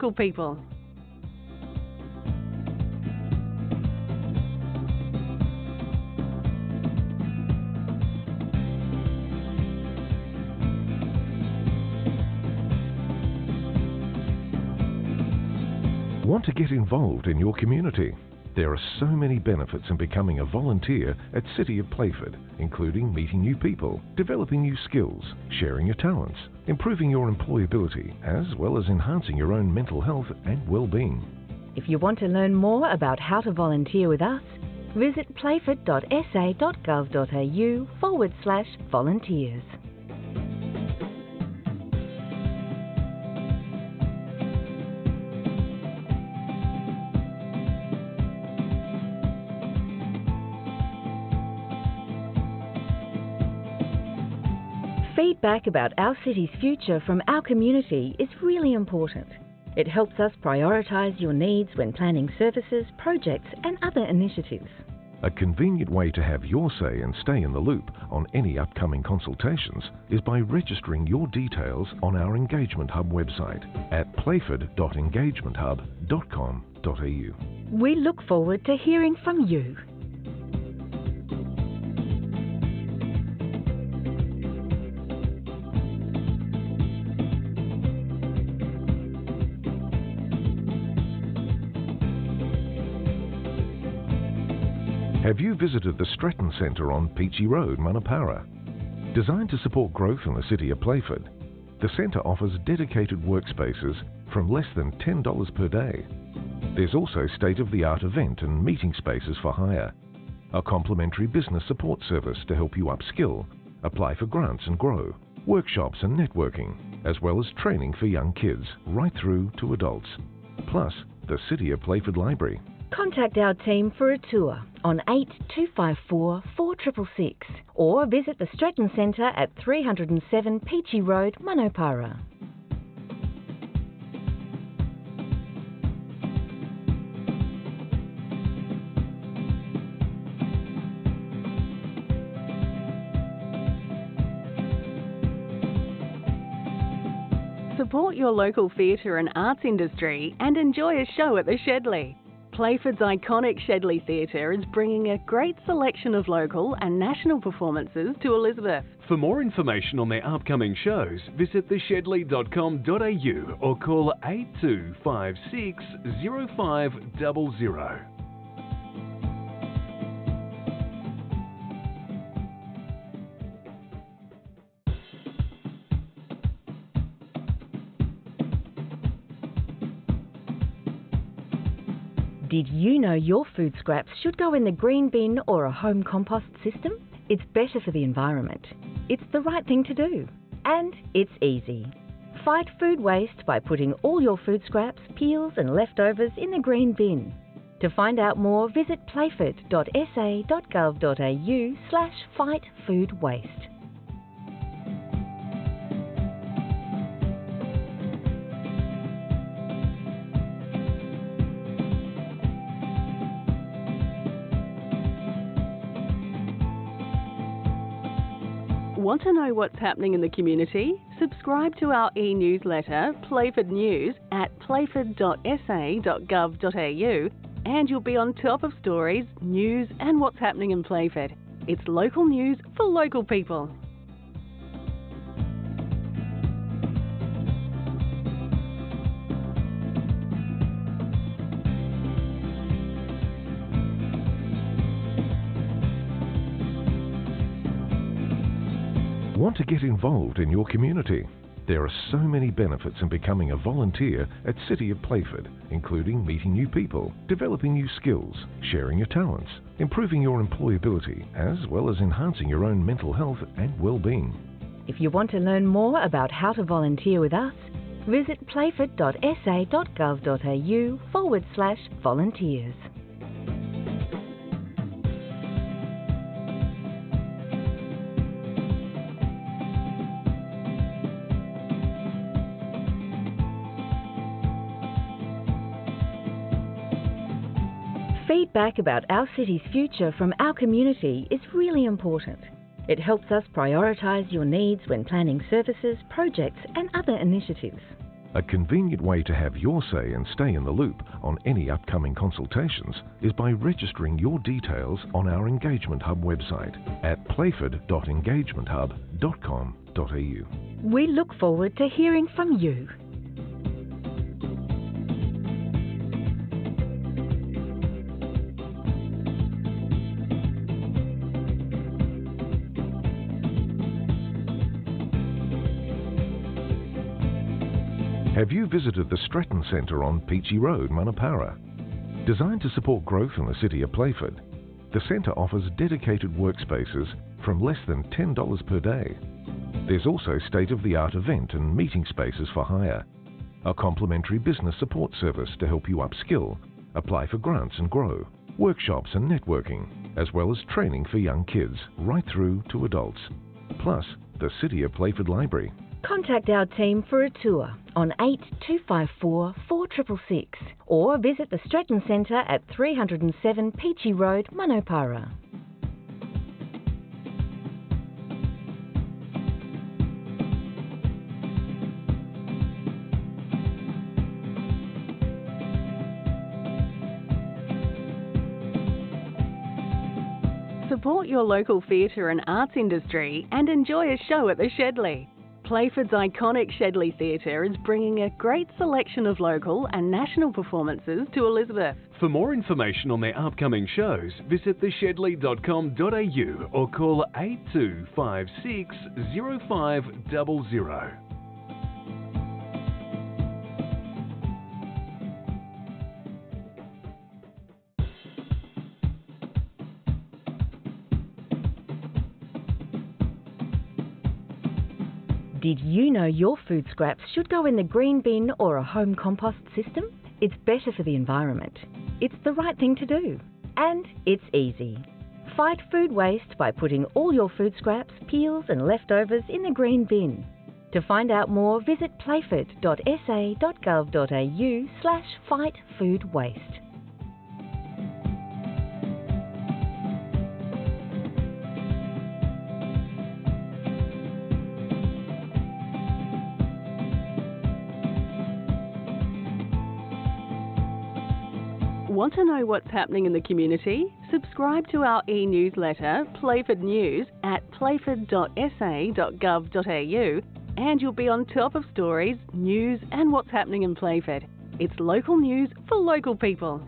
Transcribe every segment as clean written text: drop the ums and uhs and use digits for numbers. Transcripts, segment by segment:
local people. Want to get involved in your community? There are so many benefits in becoming a volunteer at City of Playford, including meeting new people, developing new skills, sharing your talents, improving your employability, as well as enhancing your own mental health and well-being. If you want to learn more about how to volunteer with us, visit playford.sa.gov.au/volunteers. Feedback about our city's future from our community is really important. It helps us prioritise your needs when planning services, projects and other initiatives. A convenient way to have your say and stay in the loop on any upcoming consultations is by registering your details on our Engagement Hub website at playford.engagementhub.com.au. We look forward to hearing from you. Have you visited the Stratton Centre on Peachy Road, Manapara? Designed to support growth in the city of Playford, the centre offers dedicated workspaces from less than $10 per day. There's also state-of-the-art event and meeting spaces for hire, a complimentary business support service to help you upskill, apply for grants and grow, workshops and networking, as well as training for young kids right through to adults, plus the City of Playford Library. Contact our team for a tour on 8254 4666 or visit the Stratton Centre at 307 Peachy Road, Manapara. Support your local theatre and arts industry and enjoy a show at the Shedley. Playford's iconic Shedley Theatre is bringing a great selection of local and national performances to Elizabeth. For more information on their upcoming shows, visit theshedley.com.au or call 8256 0500. Did you know your food scraps should go in the green bin or a home compost system? It's better for the environment. It's the right thing to do. And it's easy. Fight food waste by putting all your food scraps, peels and leftovers in the green bin. To find out more, visit playford.sa.gov.au/fightfoodwaste. Want to know what's happening in the community? Subscribe to our e-newsletter, Playford News, at playford.sa.gov.au and you'll be on top of stories, news and what's happening in Playford. It's local news for local people. Want to get involved in your community? There are so many benefits in becoming a volunteer at City of Playford, including meeting new people, developing new skills, sharing your talents, improving your employability, as well as enhancing your own mental health and well-being. If you want to learn more about how to volunteer with us, visit playford.sa.gov.au/volunteers. Feedback about our city's future from our community is really important. It helps us prioritise your needs when planning services, projects and other initiatives. A convenient way to have your say and stay in the loop on any upcoming consultations is by registering your details on our Engagement Hub website at playford.engagementhub.com.au. We look forward to hearing from you. Have you visited the Stretton Centre on Peachy Road, Manapara? Designed to support growth in the city of Playford, the centre offers dedicated workspaces from less than $10 per day. There's also state-of-the-art event and meeting spaces for hire, a complimentary business support service to help you upskill, apply for grants and grow, workshops and networking, as well as training for young kids right through to adults, plus the City of Playford Library. Contact our team for a tour on 8254 4666 or visit the Stretton Centre at 307 Peachy Road, Manapara. Support your local theatre and arts industry and enjoy a show at the Shedley. Playford's iconic Shedley Theatre is bringing a great selection of local and national performances to Elizabeth. For more information on their upcoming shows, visit theshedley.com.au or call 8256 0500. Did you know your food scraps should go in the green bin or a home compost system? It's better for the environment. It's the right thing to do. And it's easy. Fight food waste by putting all your food scraps, peels and leftovers in the green bin. To find out more, visit playford.sa.gov.au/fightfoodwaste. Want to know what's happening in the community? Subscribe to our e-newsletter, Playford News, at playford.sa.gov.au and you'll be on top of stories, news and what's happening in Playford. It's local news for local people.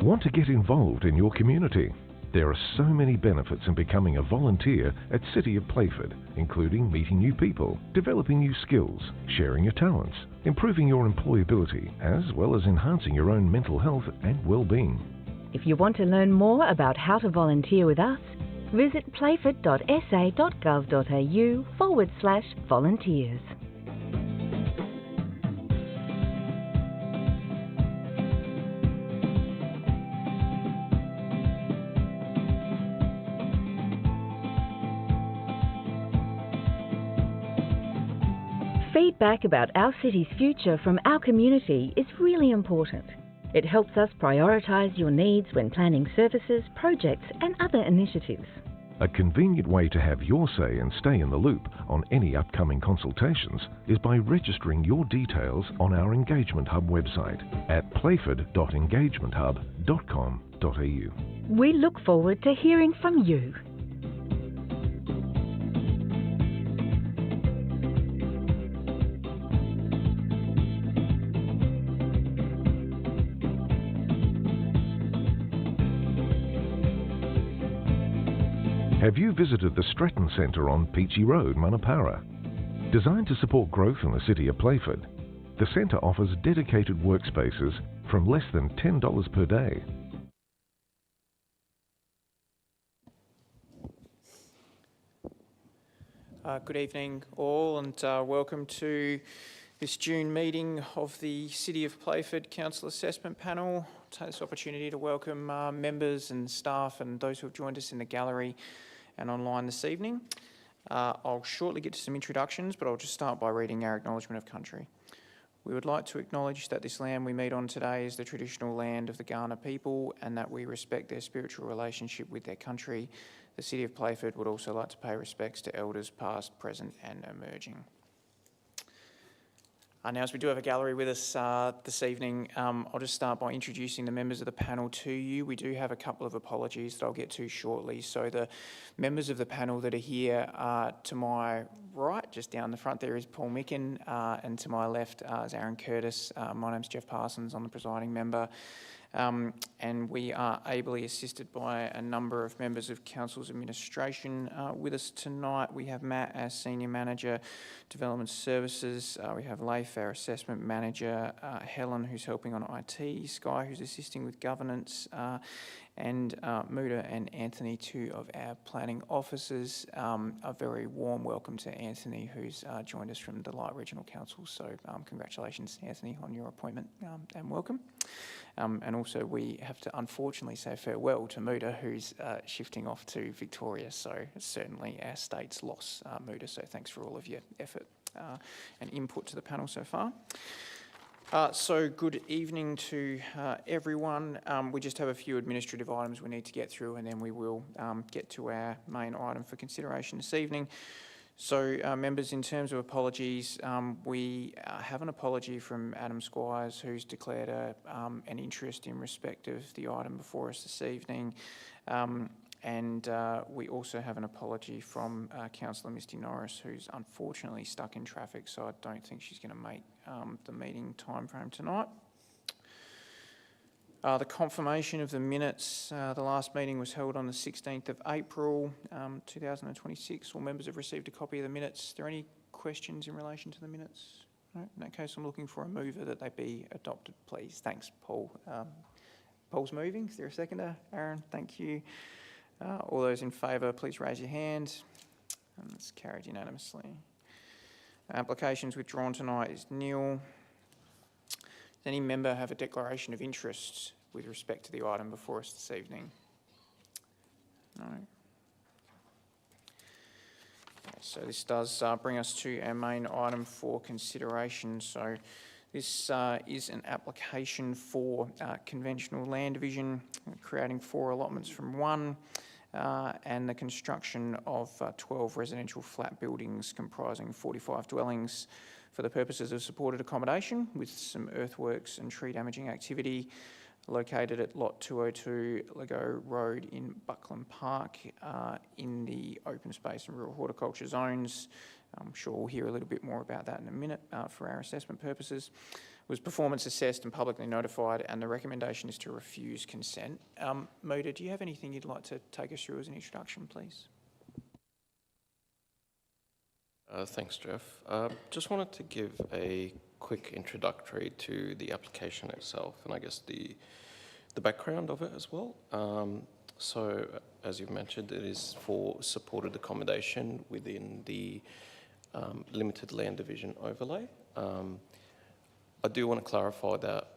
Want to get involved in your community? There are so many benefits in becoming a volunteer at City of Playford, including meeting new people, developing new skills, sharing your talents, improving your employability, as well as enhancing your own mental health and well-being. If you want to learn more about how to volunteer with us, visit playford.sa.gov.au/volunteers. Feedback about our city's future from our community is really important. It helps us prioritise your needs when planning services, projects and other initiatives. A convenient way to have your say and stay in the loop on any upcoming consultations is by registering your details on our Engagement Hub website at playford.engagementhub.com.au. We look forward to hearing from you. Have you visited the Stretton Centre on Peachy Road, Manapara? Designed to support growth in the city of Playford, the centre offers dedicated workspaces from less than $10 per day. Good evening all and welcome to this June meeting of the City of Playford Council Assessment Panel. I'll take this opportunity to welcome members and staff and those who have joined us in the gallery and online this evening. I'll shortly get to some introductions, but I'll just start by reading our acknowledgement of country. We would like to acknowledge that this land we meet on today is the traditional land of the Kaurna people and that we respect their spiritual relationship with their country. The City of Playford would also like to pay respects to elders past, present and emerging. Now, as we do have a gallery with us this evening, I'll just start by introducing the members of the panel to you. We do have a couple of apologies that I'll get to shortly. So the members of the panel that are here to my right, just down the front there, is Paul Micken, and to my left is Aaron Curtis. My name's Jeff Parsons, I'm the presiding member. And we are ably assisted by a number of members of Council's administration with us tonight. We have Matt as Senior Manager, Development Services. We have Leif, our Assessment Manager, Helen, who's helping on IT, Sky, who's assisting with governance, and Muda and Anthony, two of our planning officers. A very warm welcome to Anthony, who's joined us from the Light Regional Council. So congratulations, Anthony, on your appointment and welcome. And also we have to unfortunately say farewell to Muda, who's shifting off to Victoria. So it's certainly our state's loss, Muda. So thanks for all of your effort and input to the panel so far. So good evening to everyone. We just have a few administrative items we need to get through, and then we will get to our main item for consideration this evening. So members, in terms of apologies, we have an apology from Adam Squires, who's declared an interest in respect of the item before us this evening. And we also have an apology from Councillor Misty Norris, who's unfortunately stuck in traffic, so I don't think she's going to make the meeting timeframe tonight. The confirmation of the minutes. The last meeting was held on the 16th of April 2026. All members have received a copy of the minutes. Are there any questions in relation to the minutes? No? In that case, I'm looking for a mover that they be adopted, please. Thanks, Paul. Paul's moving. Is there a seconder? Aaron, thank you. All those in favour, please raise your hand. And it's carried unanimously. Applications withdrawn tonight is nil. Does any member have a declaration of interest with respect to the item before us this evening? No. Okay, so this does bring us to our main item for consideration. So this is an application for conventional land division, creating 4 allotments from 1, and the construction of 12 residential flat buildings comprising 45 dwellings for the purposes of supported accommodation with some earthworks and tree damaging activity, located at Lot 202 Lego Road in Buckland Park in the open space and rural horticulture zones. I'm sure we'll hear a little bit more about that in a minute for our assessment purposes. Was performance assessed and publicly notified, and the recommendation is to refuse consent. Muda, do you have anything you'd like to take us through as an introduction, please? Thanks, Jeff. Just wanted to give a quick introductory to the application itself, and I guess the background of it as well. So, as you've mentioned, it is for supported accommodation within the limited land division overlay. I do want to clarify that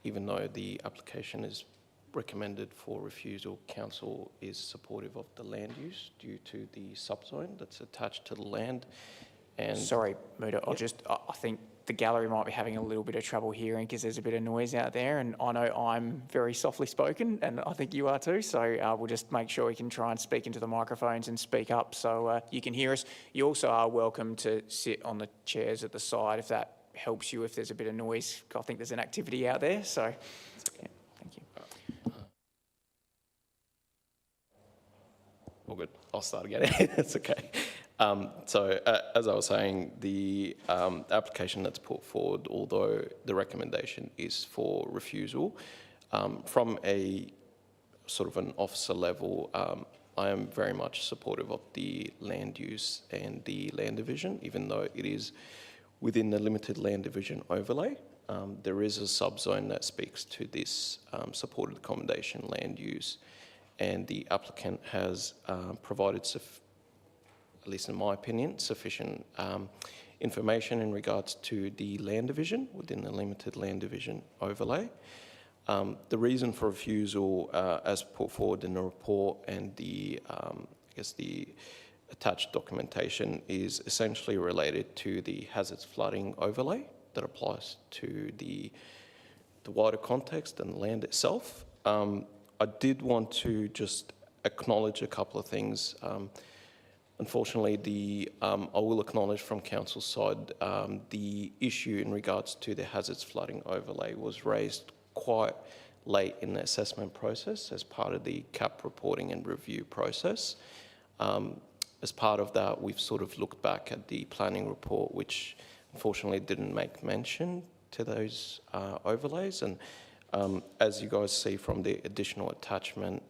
even though the application is recommended for refusal, council is supportive of the land use due to the subzone that's attached to the land. And sorry, Muda, I think the gallery might be having a little bit of trouble hearing because there's a bit of noise out there, and I know I'm very softly spoken, and I think you are too, so we'll just make sure we can try and speak into the microphones and speak up so you can hear us. You also are welcome to sit on the chairs at the side if that helps you if there's a bit of noise. I think there's an activity out there, so yeah, thank you. All good. I'll start again. It's okay. So as I was saying, the application that's put forward, although the recommendation is for refusal, from a sort of an officer level, I am very much supportive of the land use and the land division, even though it is within the limited land division overlay. There is a subzone that speaks to this supported accommodation land use, and the applicant has provided, at least in my opinion, sufficient information in regards to the land division within the limited land division overlay. The reason for refusal, as put forward in the report and the, I guess the attached documentation, is essentially related to the hazards flooding overlay that applies to the wider context and the land itself. I did want to just acknowledge a couple of things. Unfortunately, I will acknowledge from council's side, the issue in regards to the hazards flooding overlay was raised quite late in the assessment process as part of the CAP reporting and review process. As part of that, we've sort of looked back at the planning report, which unfortunately didn't make mention to those overlays. And as you guys see from the additional attachment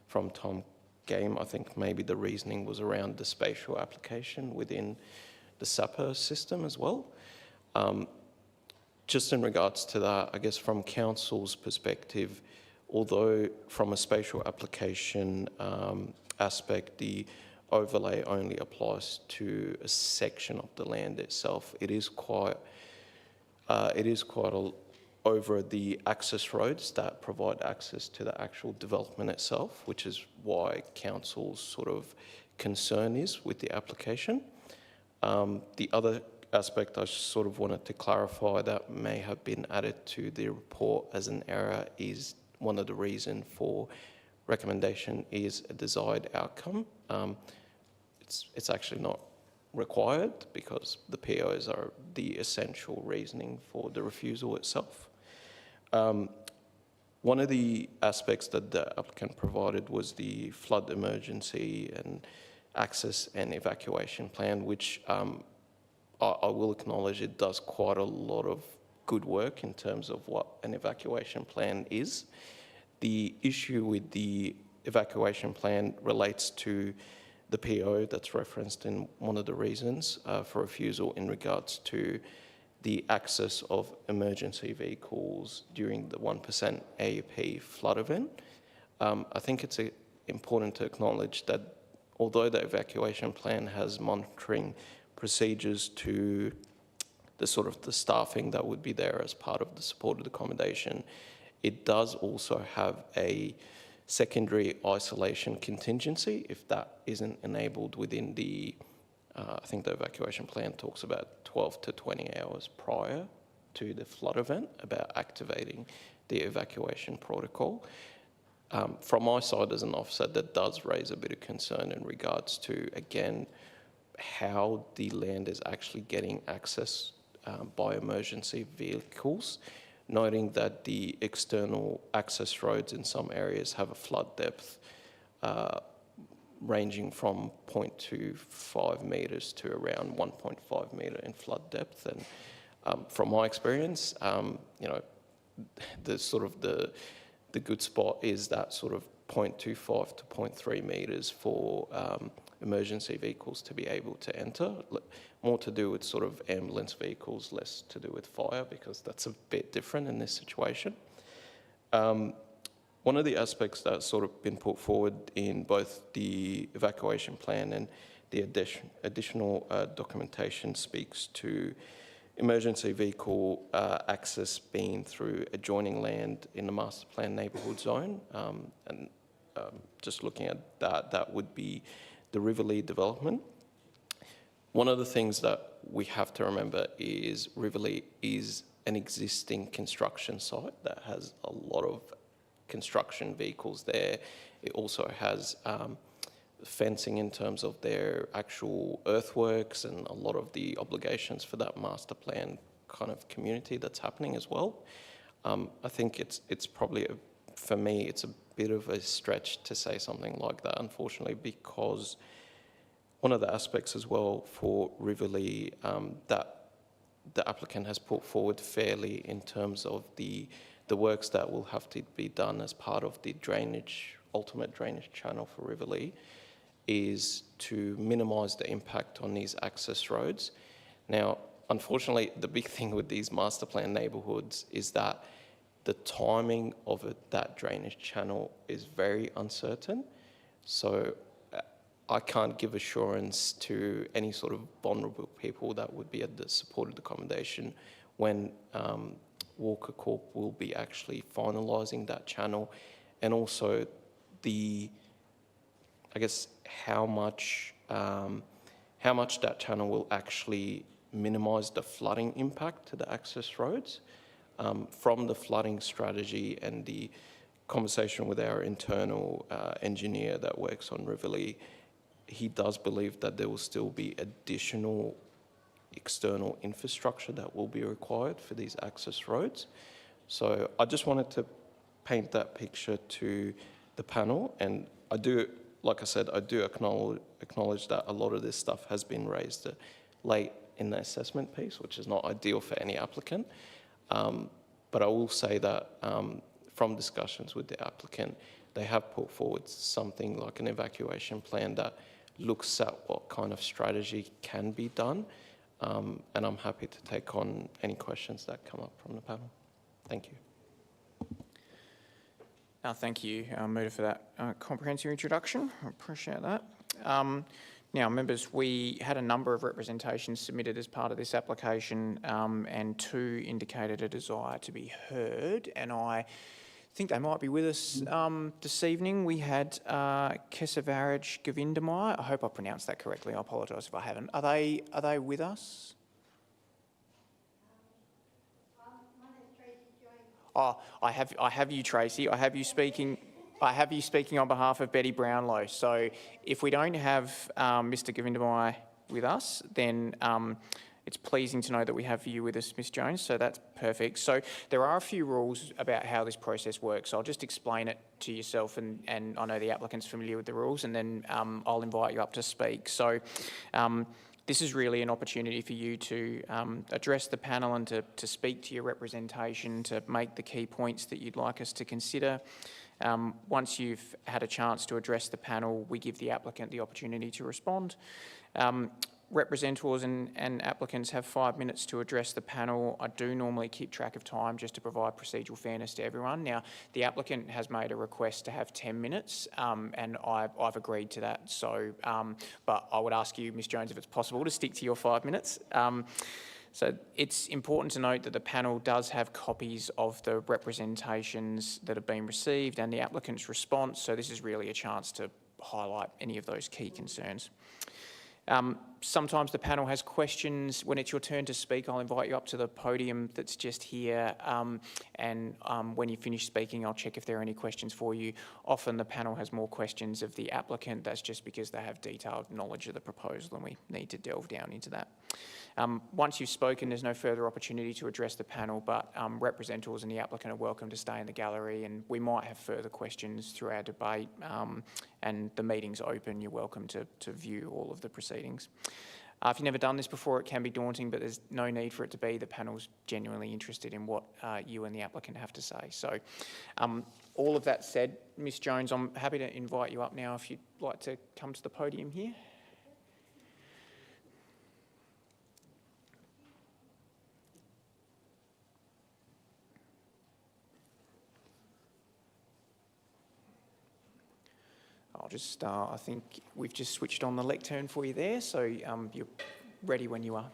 from Tom Game, I think maybe the reasoning was around the spatial application within the SAPA system as well. Just in regards to that, I guess from council's perspective, although from a spatial application aspect, the overlay only applies to a section of the land itself, it is quite over the access roads that provide access to the actual development itself, which is why council's sort of concern is with the application. The other aspect I sort of wanted to clarify that may have been added to the report as an error is one of the reasons for recommendation is a desired outcome. It's actually not required because the POs are the essential reasoning for the refusal itself. One of the aspects that the applicant provided was the flood emergency and access and evacuation plan, which I will acknowledge it does quite a lot of good work in terms of what an evacuation plan is. The issue with the evacuation plan relates to the PO that's referenced in one of the reasons for refusal in regards to the access of emergency vehicles during the 1% AEP flood event. I think it's important to acknowledge that although the evacuation plan has monitoring procedures to the sort of the staffing that would be there as part of the supported accommodation, it does also have a secondary isolation contingency if that isn't enabled within the, I think the evacuation plan talks about 12 to 20 hours prior to the flood event about activating the evacuation protocol. From my side as an officer, that does raise a bit of concern in regards to, again, how the land is actually getting access by emergency vehicles, noting that the external access roads in some areas have a flood depth ranging from 0.25 metres to around 1.5 metre in flood depth. And from my experience, you know, the good spot is that sort of 0.25 to 0.3 metres for emergency vehicles to be able to enter. More to do with sort of ambulance vehicles, less to do with fire, because that's a bit different in this situation. One of the aspects that's sort of been put forward in both the evacuation plan and the additional documentation speaks to emergency vehicle access being through adjoining land in the master plan neighbourhood zone. Just looking at that, that would be the Riverlea development. One of the things that we have to remember is Riverlea is an existing construction site that has a lot of construction vehicles there. It also has fencing in terms of their actual earthworks and a lot of the obligations for that master plan kind of community that's happening as well. I think it's probably, for me, it's a bit of a stretch to say something like that, unfortunately, because one of the aspects as well for Riverlea that the applicant has put forward fairly in terms of the works that will have to be done as part of the ultimate drainage channel for Riverlea is to minimise the impact on these access roads. Now, unfortunately, the big thing with these master plan neighbourhoods is that the timing of that drainage channel is very uncertain. So I can't give assurance to any sort of vulnerable people that would be at the supported accommodation when Walker Corp will be actually finalising that channel, and also I guess how much that channel will actually minimise the flooding impact to the access roads. From the flooding strategy and the conversation with our internal engineer that works on Riverlea, he does believe that there will still be additional external infrastructure that will be required for these access roads. So I just wanted to paint that picture to the panel, and I do, like I said, I do acknowledge that a lot of this stuff has been raised late in the assessment piece, which is not ideal for any applicant. But I will say that from discussions with the applicant, they have put forward something like an evacuation plan that looks at what kind of strategy can be done. And I'm happy to take on any questions that come up from the panel. Thank you. Thank you, Muda, for that comprehensive introduction. I appreciate that. Now, members, we had a number of representations submitted as part of this application, and 2 indicated a desire to be heard, and I think they might be with us this evening. We had Kesavaraj Govindamai. I hope I pronounced that correctly. I apologise if I haven't. Are they with us? My name's Tracy Jones. Oh, I have you, Tracy. I have you speaking on behalf of Betty Brownlow. So if we don't have Mr. Govindamai with us, then it's pleasing to know that we have you with us, Ms. Jones, so that's perfect. So there are a few rules about how this process works. I'll just explain it to yourself, and I know the applicant's familiar with the rules, and then I'll invite you up to speak. So this is really an opportunity for you to address the panel and to speak to your representation, to make the key points that you'd like us to consider. Once you've had a chance to address the panel, we give the applicant the opportunity to respond. Representatives and applicants have 5 minutes to address the panel. I do normally keep track of time just to provide procedural fairness to everyone. Now, the applicant has made a request to have 10 minutes, and I've agreed to that. So, but I would ask you, Ms. Jones, if it's possible to stick to your 5 minutes. So it's important to note that the panel does have copies of the representations that have been received and the applicant's response. So this is really a chance to highlight any of those key concerns. Sometimes the panel has questions. When it's your turn to speak, I'll invite you up to the podium that's just here, and when you finish speaking, I'll check if there are any questions for you. Often the panel has more questions of the applicant. That's just because they have detailed knowledge of the proposal, and we need to delve down into that. Once you've spoken, there's no further opportunity to address the panel, but representatives and the applicant are welcome to stay in the gallery, and we might have further questions through our debate, and the meeting's open. You're welcome to view all of the proceedings. If you've never done this before, it can be daunting, but there's no need for it to be. The panel's genuinely interested in what you and the applicant have to say. So all of that said, Ms. Jones, I'm happy to invite you up now if you'd like to come to the podium here. I think we've just switched on the lectern for you there, so you're ready when you are.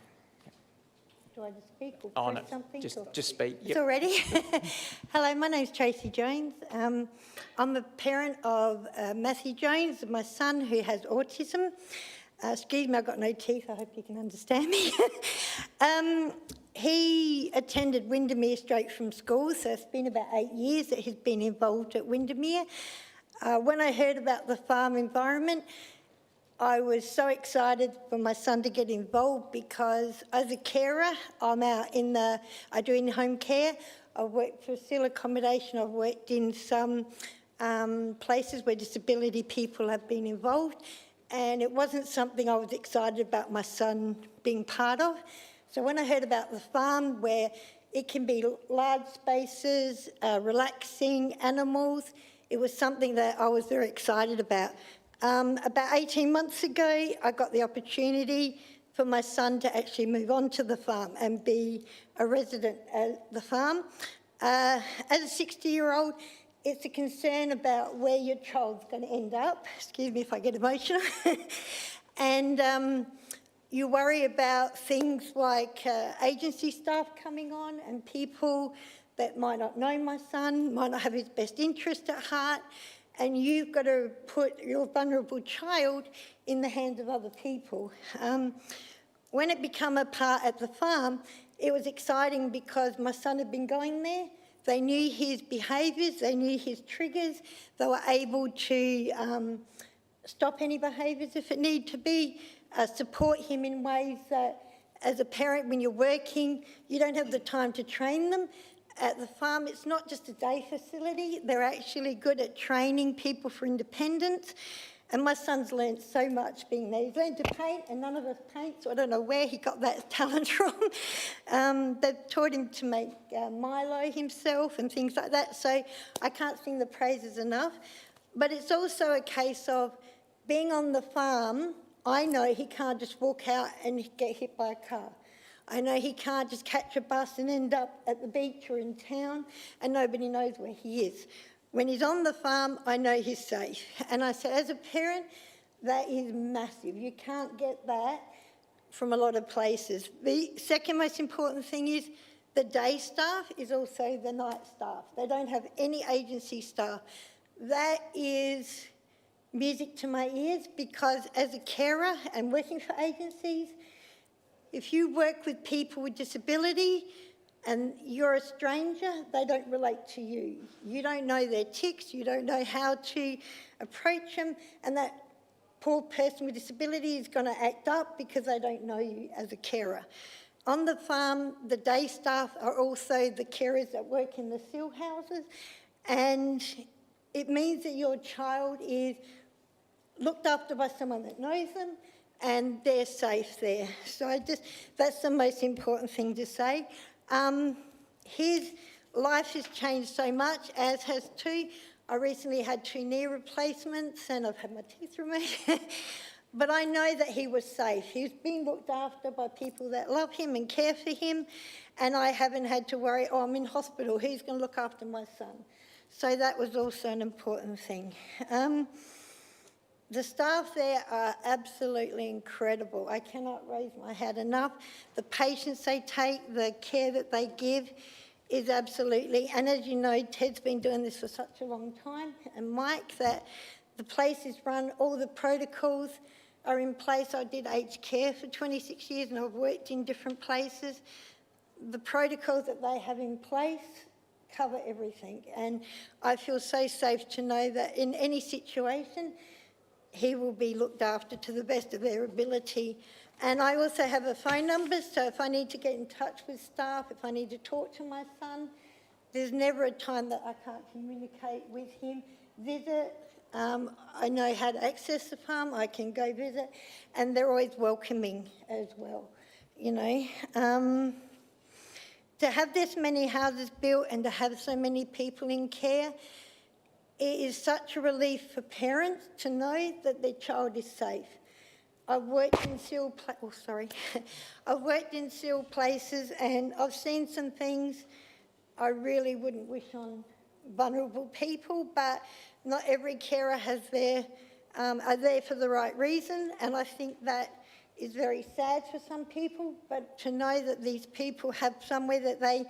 Do I just speak or press something? Just speak. It's all ready. Hello, my name's Tracy Jones. I'm a parent of Matthew Jones, my son who has autism. Excuse me, I've got no teeth. I hope you can understand me. He attended Windermere straight from school, so it's been about 8 years that he's been involved at Windermere. When I heard about the farm environment, I was so excited for my son to get involved because as a carer, I do in-home care. I've worked for still accommodation. I've worked in some places where disability people have been involved, and it wasn't something I was excited about my son being part of. So when I heard about the farm, where it can be large spaces, relaxing animals, it was something that I was very excited about. About 18 months ago, I got the opportunity for my son to actually move on to the farm and be a resident at the farm. As a 60-year-old, it's a concern about where your child's going to end up. Excuse me if I get emotional. And you worry about things like agency staff coming on and people that might not know my son, might not have his best interest at heart, and you've got to put your vulnerable child in the hands of other people. When it became a part at the farm, it was exciting because my son had been going there. They knew his behaviours, they knew his triggers, they were able to stop any behaviours if it needed to be, support him in ways that, as a parent, when you're working, you don't have the time to train them. At the farm, it's not just a day facility, they're actually good at training people for independence. And my son's learned so much being there. He's learned to paint, and none of us paint, so I don't know where he got that talent from. They've taught him to make Milo himself and things like that, so I can't sing the praises enough. But it's also a case of being on the farm. I know he can't just walk out and get hit by a car. I know he can't just catch a bus and end up at the beach or in town, and nobody knows where he is. When he's on the farm, I know he's safe. And I said, as a parent, that is massive. You can't get that from a lot of places. The second most important thing is the day staff is also the night staff. They don't have any agency staff. That is music to my ears, because as a carer and working for agencies, if you work with people with disability, and you're a stranger, they don't relate to you. You don't know their tics, you don't know how to approach them, and that poor person with disability is going to act up because they don't know you as a carer. On the farm, the day staff are also the carers that work in the seal houses, and it means that your child is looked after by someone that knows them, and they're safe there. So that's the most important thing to say. His life has changed so much, as has too. I recently had 2 knee replacements and I've had my teeth removed. But I know that he was safe. He's being looked after by people that love him and care for him, and I haven't had to worry, oh, I'm in hospital, who's going to look after my son? So that was also an important thing. The staff there are absolutely incredible. I cannot raise my hat enough. The patience they take, the care that they give is absolutely, and as you know, Ted's been doing this for such a long time, and Mike, that the place is run, all the protocols are in place. I did aged care for 26 years and I've worked in different places. The protocols that they have in place cover everything, and I feel so safe to know that in any situation, he will be looked after to the best of their ability. And I also have a phone number, so if I need to get in touch with staff, if I need to talk to my son, there's never a time that I can't communicate with him. Visit, I know how to access the farm, I can go visit, and they're always welcoming as well, you know. To have this many houses built and to have so many people in care, it is such a relief for parents to know that their child is safe. I've worked in I've worked in seal places, and I've seen some things I really wouldn't wish on vulnerable people, but not every carer are there for the right reason, and I think that is very sad for some people, but to know that these people have somewhere that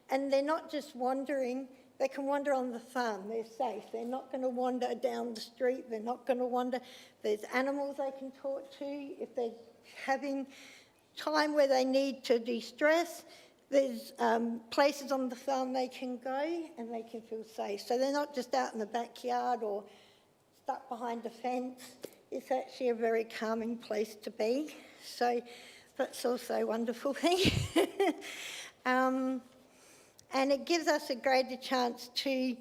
and they're not just wandering. They can wander on the farm, they're safe. They're not going to wander down the street, they're not going to wander. There's animals they can talk to. If they're having time where they need to de-stress, there's places on the farm they can go and they can feel safe. So they're not just out in the backyard or stuck behind a fence. It's actually a very calming place to be. So that's also a wonderful thing. And it gives us a greater chance to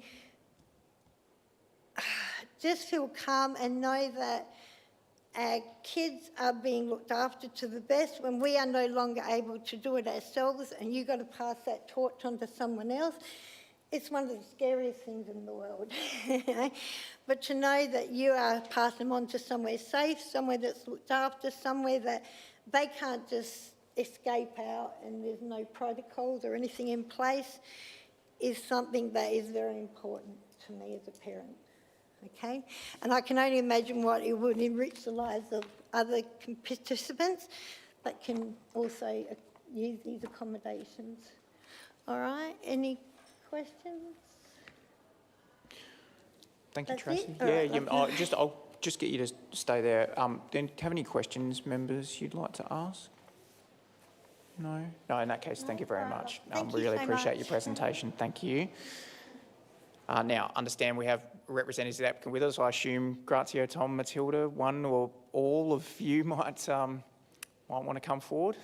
just feel calm and know that our kids are being looked after to the best when we are no longer able to do it ourselves, and you've got to pass that torch on to someone else. It's one of the scariest things in the world. But to know that you are passing them on to somewhere safe, somewhere that's looked after, somewhere that they can't just escape out and there's no protocols or anything in place, is something that is very important to me as a parent. Okay? And I can only imagine what it would enrich the lives of other participants that can also use these accommodations. All right, any questions? Thank you, That's Tracy. it? Yeah, I'll just get you to stay there. Then, do you have any questions, members, you'd like to ask? No? No, in that case, thank you very much. Thank We you really so appreciate much. your presentation. Thank you. Now, understand we have representatives of the applicant with us. I assume Grazio, Tom, Matilda, one or all of you might want to come forward.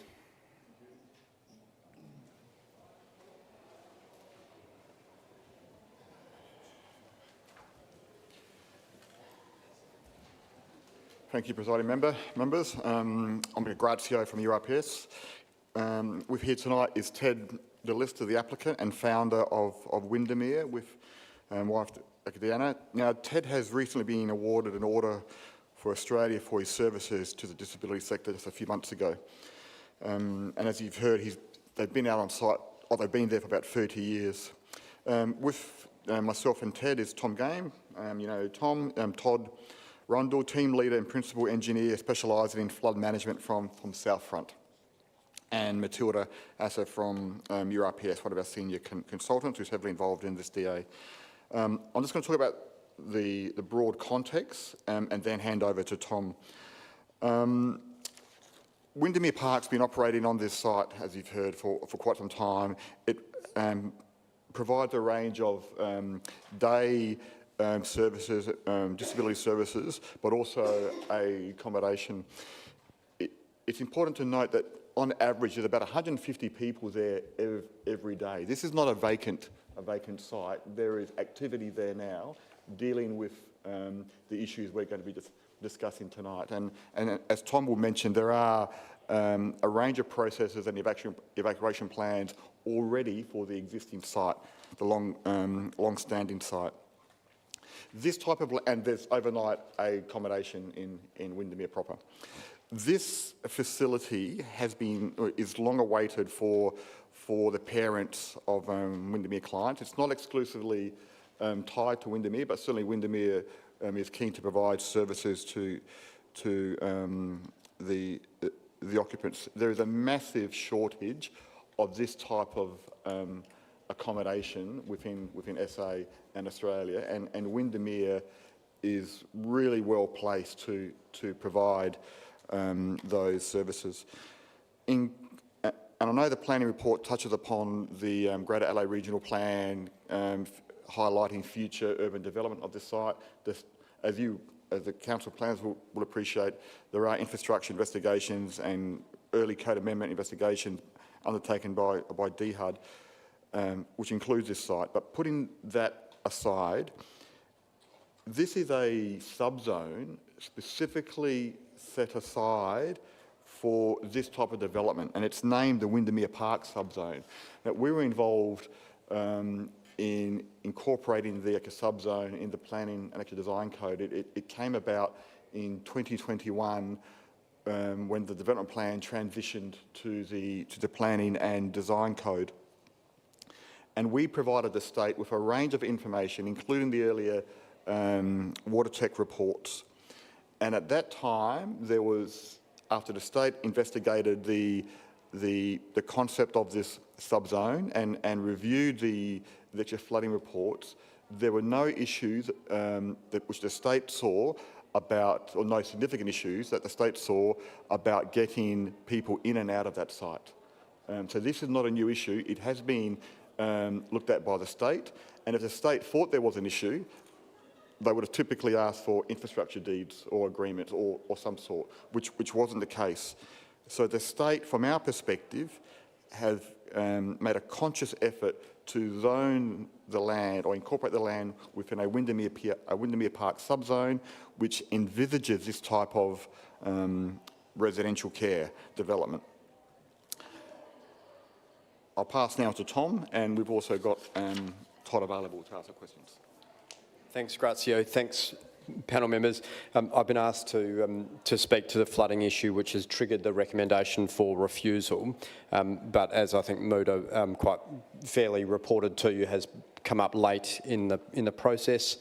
Thank you, presiding members. I'm Grazio from URPS. With here tonight is Ted DeLister, the applicant and founder of Windermere, with wife Diana. Now, Ted has recently been awarded an order for Australia for his services to the disability sector just a few months ago. And as you've heard, they've been out on site, or they've been there for about 30 years. With myself and Ted is Tom Game. You know Tom, Todd Rundle, team leader and principal engineer specialising in flood management from Southfront. And Matilda Asa from URPS, one of our senior consultants who's heavily involved in this DA. I'm just going to talk about the broad context and then hand over to Tom. Windermere Park's been operating on this site, as you've heard, for quite some time. It provides a range of day services, disability services, but also accommodation. It's important to note that on average there's about 150 people there every day. This is not a vacant site. There is activity there now dealing with the issues we're going to be discussing tonight. And as Tom will mention, there are a range of processes and evacuation plans already for the existing site, the long-standing site. This type of, and there's overnight accommodation in Windermere proper. This facility is long awaited for the parents of Windermere clients. It's not exclusively tied to Windermere, but certainly Windermere is keen to provide services to the occupants. There is a massive shortage of this type of accommodation within SA and Australia, and Windermere is really well placed to provide those services. And I know the planning report touches upon the Greater Adelaide Regional Plan, highlighting future urban development of this site. As the council planners will appreciate, there are infrastructure investigations and early code amendment investigations undertaken by DHUD, which includes this site. But putting that aside, this is a subzone specifically set aside for this type of development, and it's named the Windermere Park subzone. Now, we were involved in incorporating the subzone in the planning and actual design code. It came about in 2021 when the development plan transitioned to the planning and design code. And we provided the state with a range of information, including the earlier water tech reports. And at that time, there was, after the state investigated the concept of this subzone and reviewed the flooding reports, there were no issues which the state saw about, or no significant issues that the state saw about getting people in and out of that site. So this is not a new issue. It has been looked at by the state, and if the state thought there was an issue, they would have typically asked for infrastructure deeds or agreements or some sort, which wasn't the case. So the state, from our perspective, have made a conscious effort to zone the land or incorporate the land within a Windermere Park subzone, which envisages this type of residential care development. I'll pass now to Tom, and we've also got Todd available to answer questions. Thanks, Grazio. Thanks, panel members. I've been asked to speak to the flooding issue, which has triggered the recommendation for refusal. But as I think Muda quite fairly reported to you, has come up late in the process.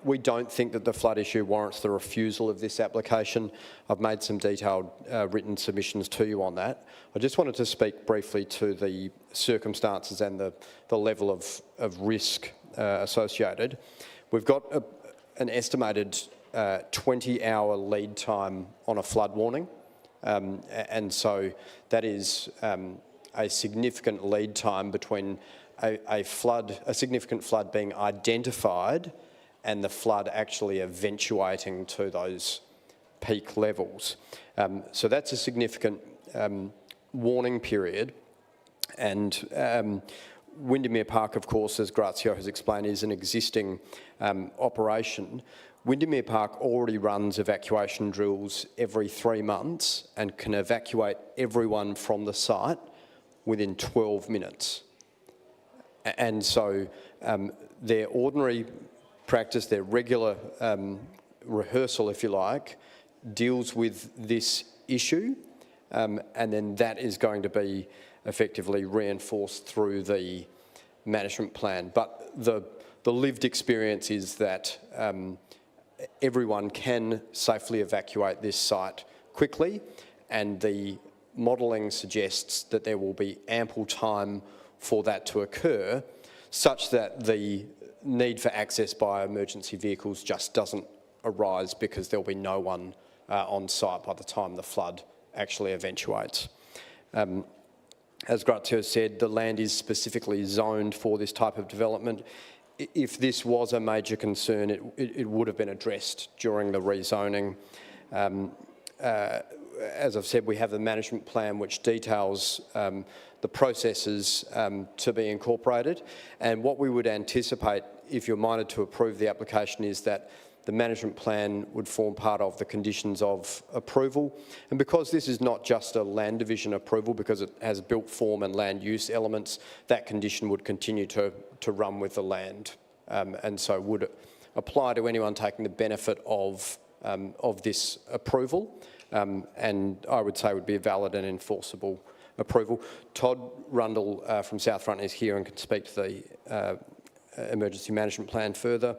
We don't think that the flood issue warrants the refusal of this application. I've made some detailed written submissions to you on that. I just wanted to speak briefly to the circumstances and the level of risk associated. We've got an estimated 20-hour lead time on a flood warning. And so that is a significant lead time between a significant flood being identified and the flood actually eventuating to those peak levels. So that's a significant warning period. And Windermere Park, of course, as Grazio has explained, is an existing operation. Windermere Park already runs evacuation drills every 3 months and can evacuate everyone from the site within 12 minutes. And so their ordinary practice, their regular rehearsal, if you like, deals with this issue, and then that is going to be effectively reinforced through the management plan. But the lived experience is that everyone can safely evacuate this site quickly, and the modelling suggests that there will be ample time for that to occur, such that the need for access by emergency vehicles just doesn't arise because there'll be no one on site by the time the flood actually eventuates. As Grazio said, the land is specifically zoned for this type of development. If this was a major concern, it would have been addressed during the rezoning. As I've said, we have the management plan which details the processes to be incorporated, and what we would anticipate if you're minded to approve the application is that the management plan would form part of the conditions of approval. And because this is not just a land division approval, because it has built form and land use elements, that condition would continue to run with the land, and so would apply to anyone taking the benefit of this approval, and I would say would be a valid and enforceable approval. Todd Rundle from Southfront is here and can speak to the emergency management plan further.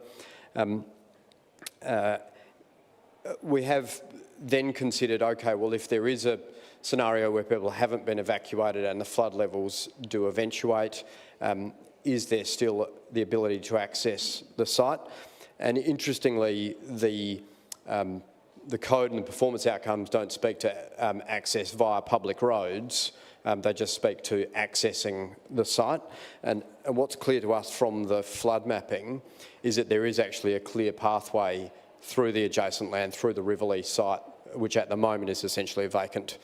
We have then considered, okay, well, if there is a scenario where people haven't been evacuated and the flood levels do eventuate, is there still the ability to access the site? And interestingly, the code and the performance outcomes don't speak to access via public roads. They just speak to accessing the site. And what's clear to us from the flood mapping is that there is actually a clear pathway through the adjacent land, through the Riverlea site, which at the moment is essentially a vacant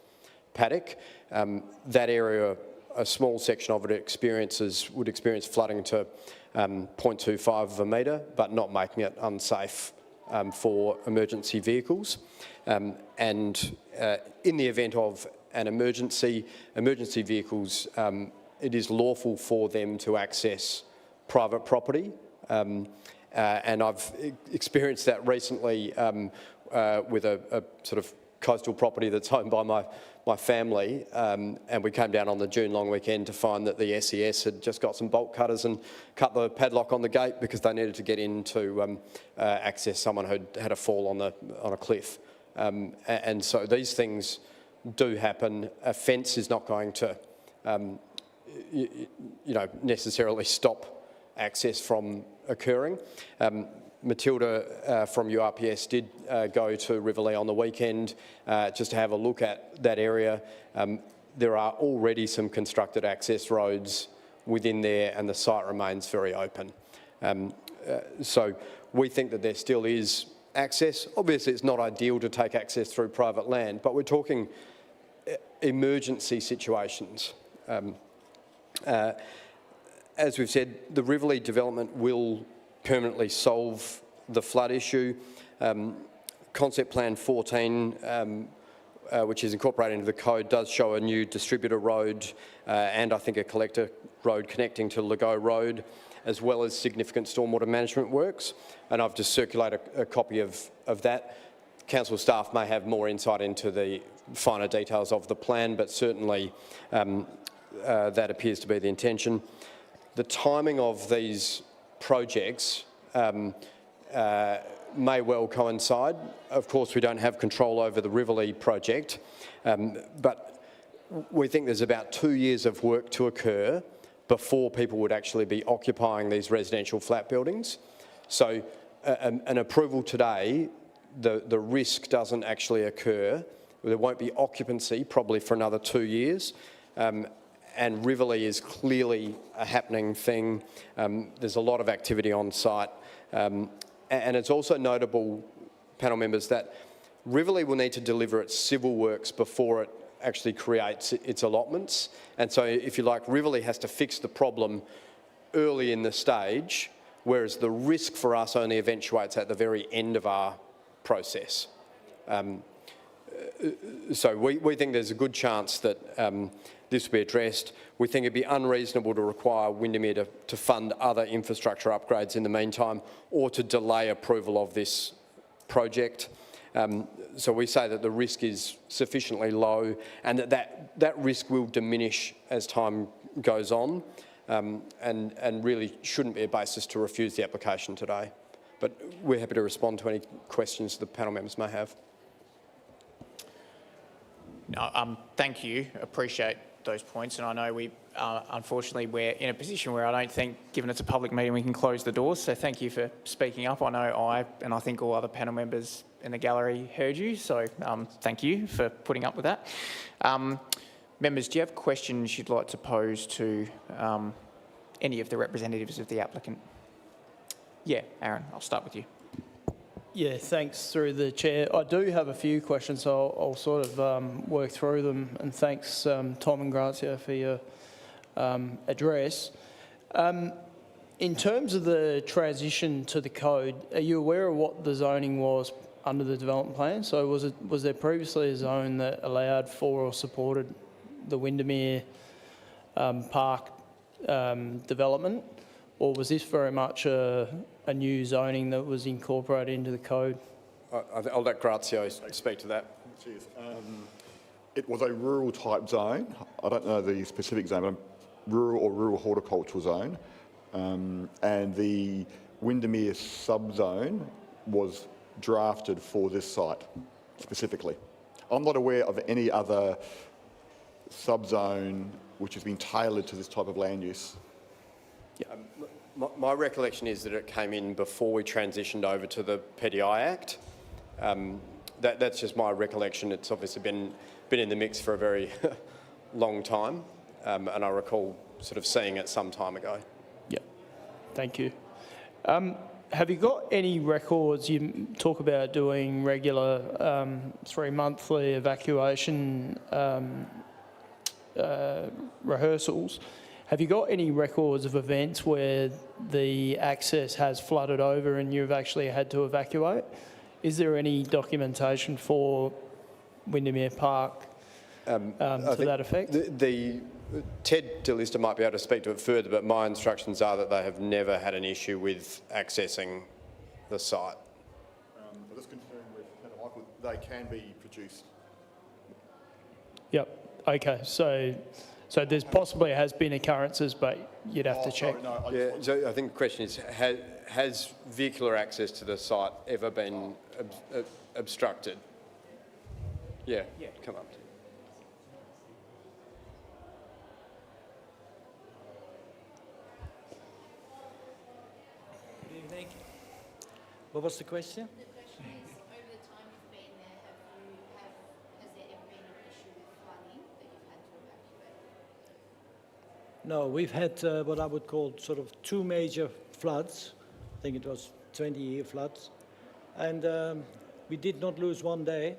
paddock. That area, a small section of it would experience flooding to 0.25 of a metre, but not making it unsafe for emergency vehicles. And in the event of an emergency vehicles, it is lawful for them to access private property. And I've experienced that recently with a sort of coastal property that's owned by my family, and we came down on the June long weekend to find that the SES had just got some bolt cutters and cut the padlock on the gate because they needed to get in to access someone who'd had a fall on a cliff. And so these things do happen. A fence is not going to necessarily stop access from occurring. Matilda from URPS did go to Riverlea on the weekend just to have a look at that area. There are already some constructed access roads within there and the site remains very open. So we think that there still is access. Obviously it's not ideal to take access through private land, but we're talking emergency situations. As we've said, the Riverlea development will permanently solve the flood issue. Concept Plan 14, which is incorporated into the code, does show a new distributor road and I think a collector road connecting to Legault Road, as well as significant stormwater management works. And I've just circulated a copy of that. Council staff may have more insight into the finer details of the plan, but certainly that appears to be the intention. The timing of these projects may well coincide. Of course, we don't have control over the Riverlea project, but we think there's about 2 years of work to occur before people would actually be occupying these residential flat buildings. So an approval today, the risk doesn't actually occur There won't be occupancy probably for another 2 years. And Riverlea is clearly a happening thing. There's a lot of activity on site. And it's also notable, panel members, that Riverlea will need to deliver its civil works before it actually creates its allotments. And so, if you like, Riverlea has to fix the problem early in the stage, whereas the risk for us only eventuates at the very end of our process. So we think there's a good chance that this will be addressed. We think it'd be unreasonable to require Windermere to fund other infrastructure upgrades in the meantime, or to delay approval of this project. So we say that the risk is sufficiently low, and that risk will diminish as time goes on, and really shouldn't be a basis to refuse the application today. But we're happy to respond to any questions the panel members may have. No, thank you. Appreciate those points, and I know we, unfortunately, we're in a position where I don't think, given it's a public meeting, we can close the doors. So thank you for speaking up. I know and I think all other panel members in the gallery heard you. So thank you for putting up with that. Members, do you have questions you'd like to pose to any of the representatives of the applicant? Yeah, Aaron, I'll start with you. Yeah, thanks through the chair. I do have a few questions, so I'll sort of work through them. And thanks, Tom and Grazia, for your address. In terms of the transition to the code, are you aware of what the zoning was under the development plan? So was there previously a zone that allowed for or supported the Windermere Park development, or was this very much a new zoning that was incorporated into the code? I'll let Grazia speak to that. Cheers. It was a rural type zone. I don't know the specific zone, but rural or rural horticultural zone. And the Windermere subzone was drafted for this site specifically. I'm not aware of any other subzone which has been tailored to this type of land use. Yeah. My recollection is that it came in before we transitioned over to the PDI Act. That's just my recollection. It's obviously been in the mix for a very long time, and I recall sort of seeing it some time ago. Yeah, thank you. Have you got any records? You talk about doing regular 3-monthly evacuation rehearsals. Have you got any records of events where the access has flooded over and you've actually had to evacuate? Is there any documentation for Windermere Park to that effect? The Ted DeLista might be able to speak to it further, but my instructions are that they have never had an issue with accessing the site. I'll just confirm with Michael, they can be produced. Yep. Okay. So there's possibly has been occurrences, but you'd have to check. Sorry, no, Yeah. So I think the question is, has vehicular access to the site ever been obstructed? Yeah. Come up. Good evening. What was the question? The question is, over the time you've been there, has there ever been an issue with flooding that you've had to evacuate? No, we've had what I would call sort of 2 major floods. I think it was 20-year floods. And we did not lose one day.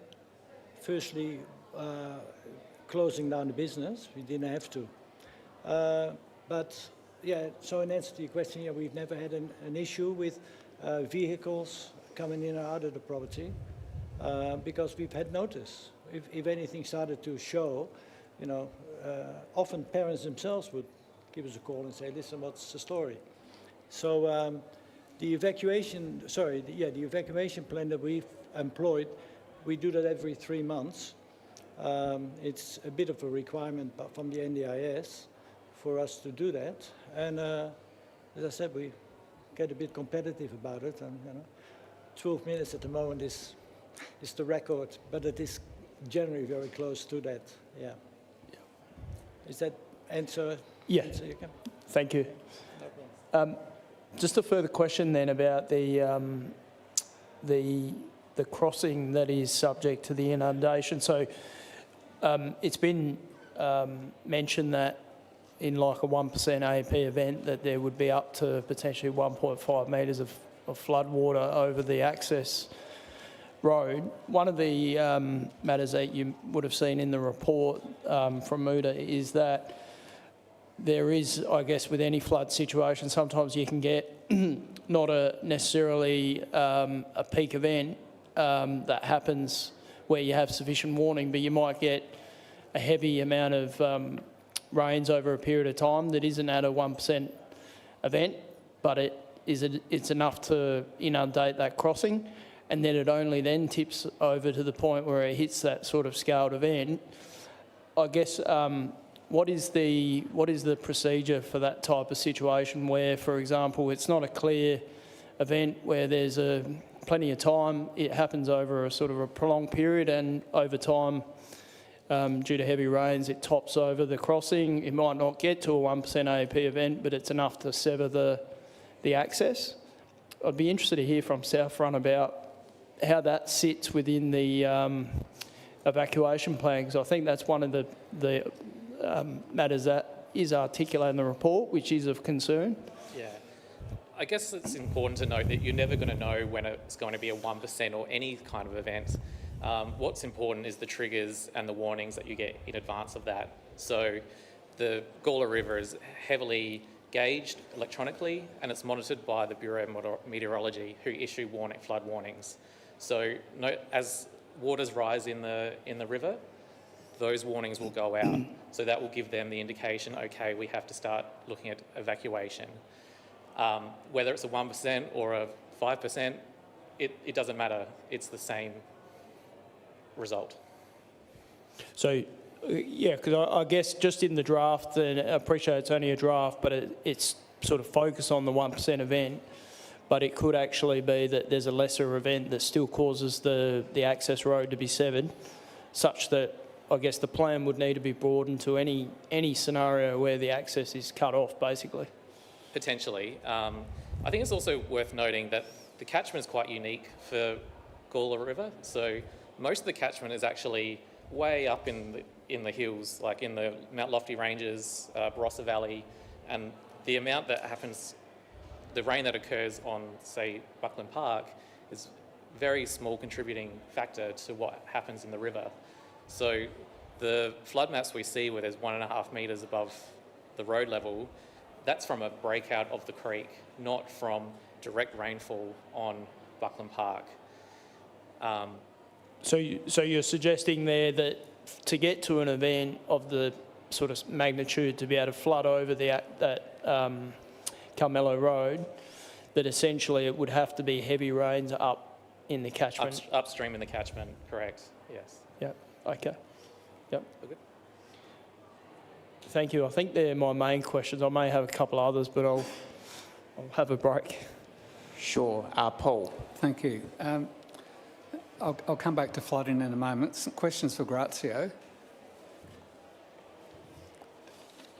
Firstly, closing down the business. We didn't have to. But yeah, so in answer to your question, yeah, we've never had an issue with vehicles coming in and out of the property because we've had notice. If anything started to show, you know, often parents themselves would give us a call and say, listen, what's the story? So the evacuation plan that we've employed, we do that every 3 months. It's a bit of a requirement from the NDIS for us to do that. And as I said, we get a bit competitive about it. And 12 minutes at the moment is the record, but it is generally very close to that. Yeah. Is that answer? Yeah. Answer you can? Thank you. Just a further question then about the the crossing that is subject to the inundation. So it's been mentioned that in like a 1% AEP event that there would be up to potentially 1.5 metres of flood water over the access road. One of the matters that you would have seen in the report from MUDA is that there is, I guess, with any flood situation, sometimes you can get not necessarily a peak event that happens where you have sufficient warning, but you might get a heavy amount of rains over a period of time that isn't at a 1% event, but it's enough to inundate that crossing, and then it only then tips over to the point where it hits that sort of scaled event. I guess what is the procedure for that type of situation where, for example, it's not a clear event where there's plenty of time, it happens over a sort of a prolonged period, and over time, due to heavy rains, it tops over the crossing. It might not get to a 1% AEP event, but it's enough to sever the access. I'd be interested to hear from Southfront about how that sits within the evacuation plan, because I think that's one of the matters that is articulated in the report, which is of concern. Yeah. I guess it's important to note that you're never going to know when it's going to be a 1% or any kind of event. What's important is the triggers and the warnings that you get in advance of that. So the Gawler River is heavily gauged electronically, and it's monitored by the Bureau of Meteorology, who issue flood warnings. So as waters rise in the river, those warnings will go out. So that will give them the indication, okay, we have to start looking at evacuation. Whether it's a 1% or a 5%, it doesn't matter. It's the same result. So, yeah, because I guess just in the draft, and I appreciate it's only a draft, but it's sort of focused on the 1% event, but it could actually be that there's a lesser event that still causes the access road to be severed, such that I guess the plan would need to be broadened to any scenario where the access is cut off, basically. Potentially. I think it's also worth noting that the catchment is quite unique for Gawler River. So most of the catchment is actually way up in the hills, like in the Mount Lofty Ranges, Barossa Valley, and the amount that happens, the rain that occurs on, say, Buckland Park is a very small contributing factor to what happens in the river. So the flood maps we see where there's 1.5 metres above the road level, that's from a breakout of the creek, not from direct rainfall on Buckland Park. So you're suggesting there that to get to an event of the sort of magnitude to be able to flood over that Carmelo Road, that essentially it would have to be heavy rains up in the catchment? Upstream in the catchment, correct, yes. Yep, okay. Yep. Okay. Thank you. I think they're my main questions. I may have a couple others, but I'll have a break. Sure. Paul. Thank you. I'll come back to flooding in a moment. Some questions for Grazio.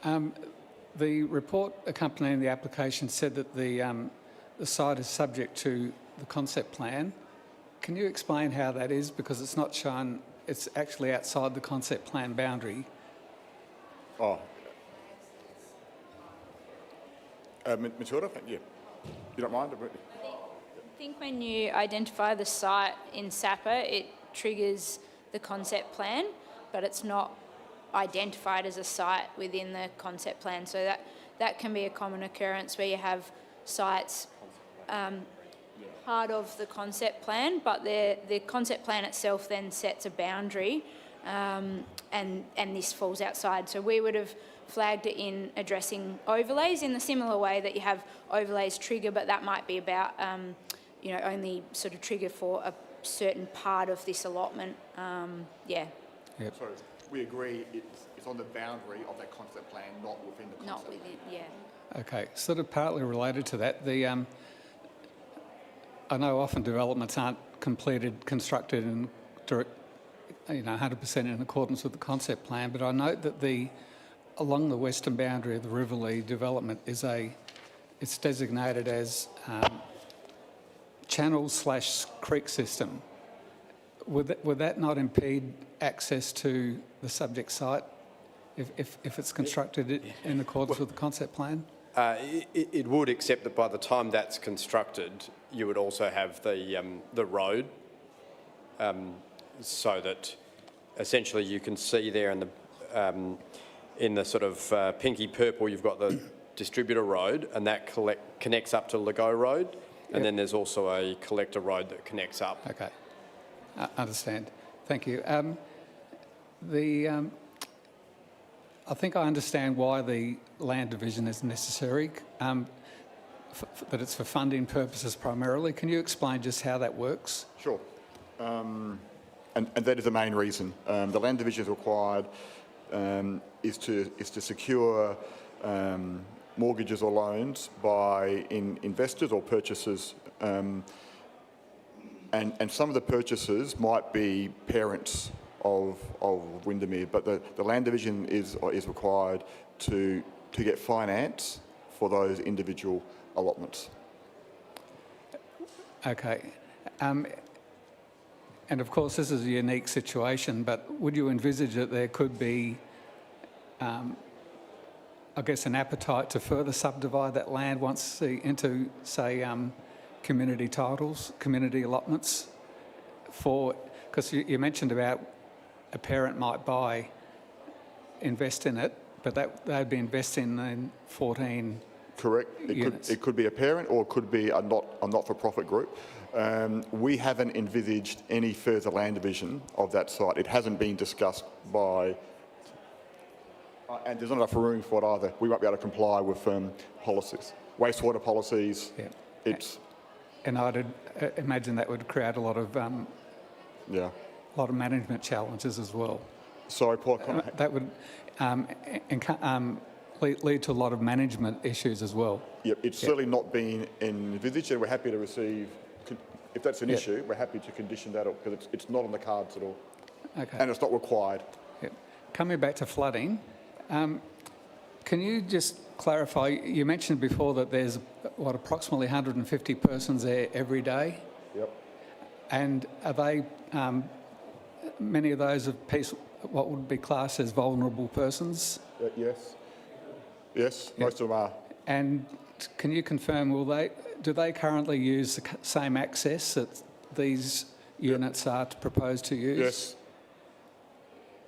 The report accompanying the application said that the site is subject to the concept plan. Can you explain how that is? Because it's not shown, it's actually outside the concept plan boundary. Oh. Matilda, yeah. You don't mind? I think when you identify the site in SAPA, it triggers the concept plan, but it's not identified as a site within the concept plan. So that can be a common occurrence where you have sites part of the concept plan, but the concept plan itself then sets a boundary, and this falls outside. So we would have flagged it in addressing overlays in the similar way that you have overlays trigger, but that might be about only sort of trigger for a certain part of this allotment. Yeah. Yep. So we agree it's on the boundary of that concept plan, not within the concept Not within, plan. yeah. Okay, sort of partly related to that, I know often developments aren't constructed in 100% in accordance with the concept plan, but I note that along the western boundary of the Riverlea development it's designated as channel/creek system. would that not impede access to the subject site if it's constructed in accordance with the concept plan? It would, except that by the time that's constructed, you would also have the road, so that essentially you can see there in the sort of pinky purple, you've got the distributor road, and that connects up to Legault Road, and then there's also a collector road that connects up. Okay, I understand. Thank you. I think I understand why the land division is necessary, that it's for funding purposes primarily. Can you explain just how that works? Sure. And that is the main reason. The land division is required is to secure mortgages or loans by investors or purchasers, and some of the purchasers might be parents of Windermere, but the land division is required to get finance for those individual allotments. Okay. And of course, this is a unique situation, but would you envisage that there could be, I guess, an appetite to further subdivide that land once into, say, community titles, community allotments? Because you mentioned about a parent might invest in it, but they'd be investing in 14 Correct. It could be a parent, or it could be a not-for-profit group. We haven't envisaged any further land division of that site. It hasn't been discussed by, and there's not enough room for it either. We won't be able to comply with policies, wastewater policies. Yeah. And I'd imagine that would create a lot of management challenges as well. Sorry, Paul. That would lead to a lot of management issues as well. Yep, it's certainly not been envisaged, and we're happy to receive, if that's an issue, we're happy to condition that up, because it's not on the cards at all. Okay. And it's not required. Yep. Coming back to flooding, can you just clarify, you mentioned before that there's, approximately 150 persons there every day? Yep. And are they, many of those of what would be classed as vulnerable persons? Yes. Yes, most of them are. And can you confirm, do they currently use the same access that these units are proposed to use? Yes.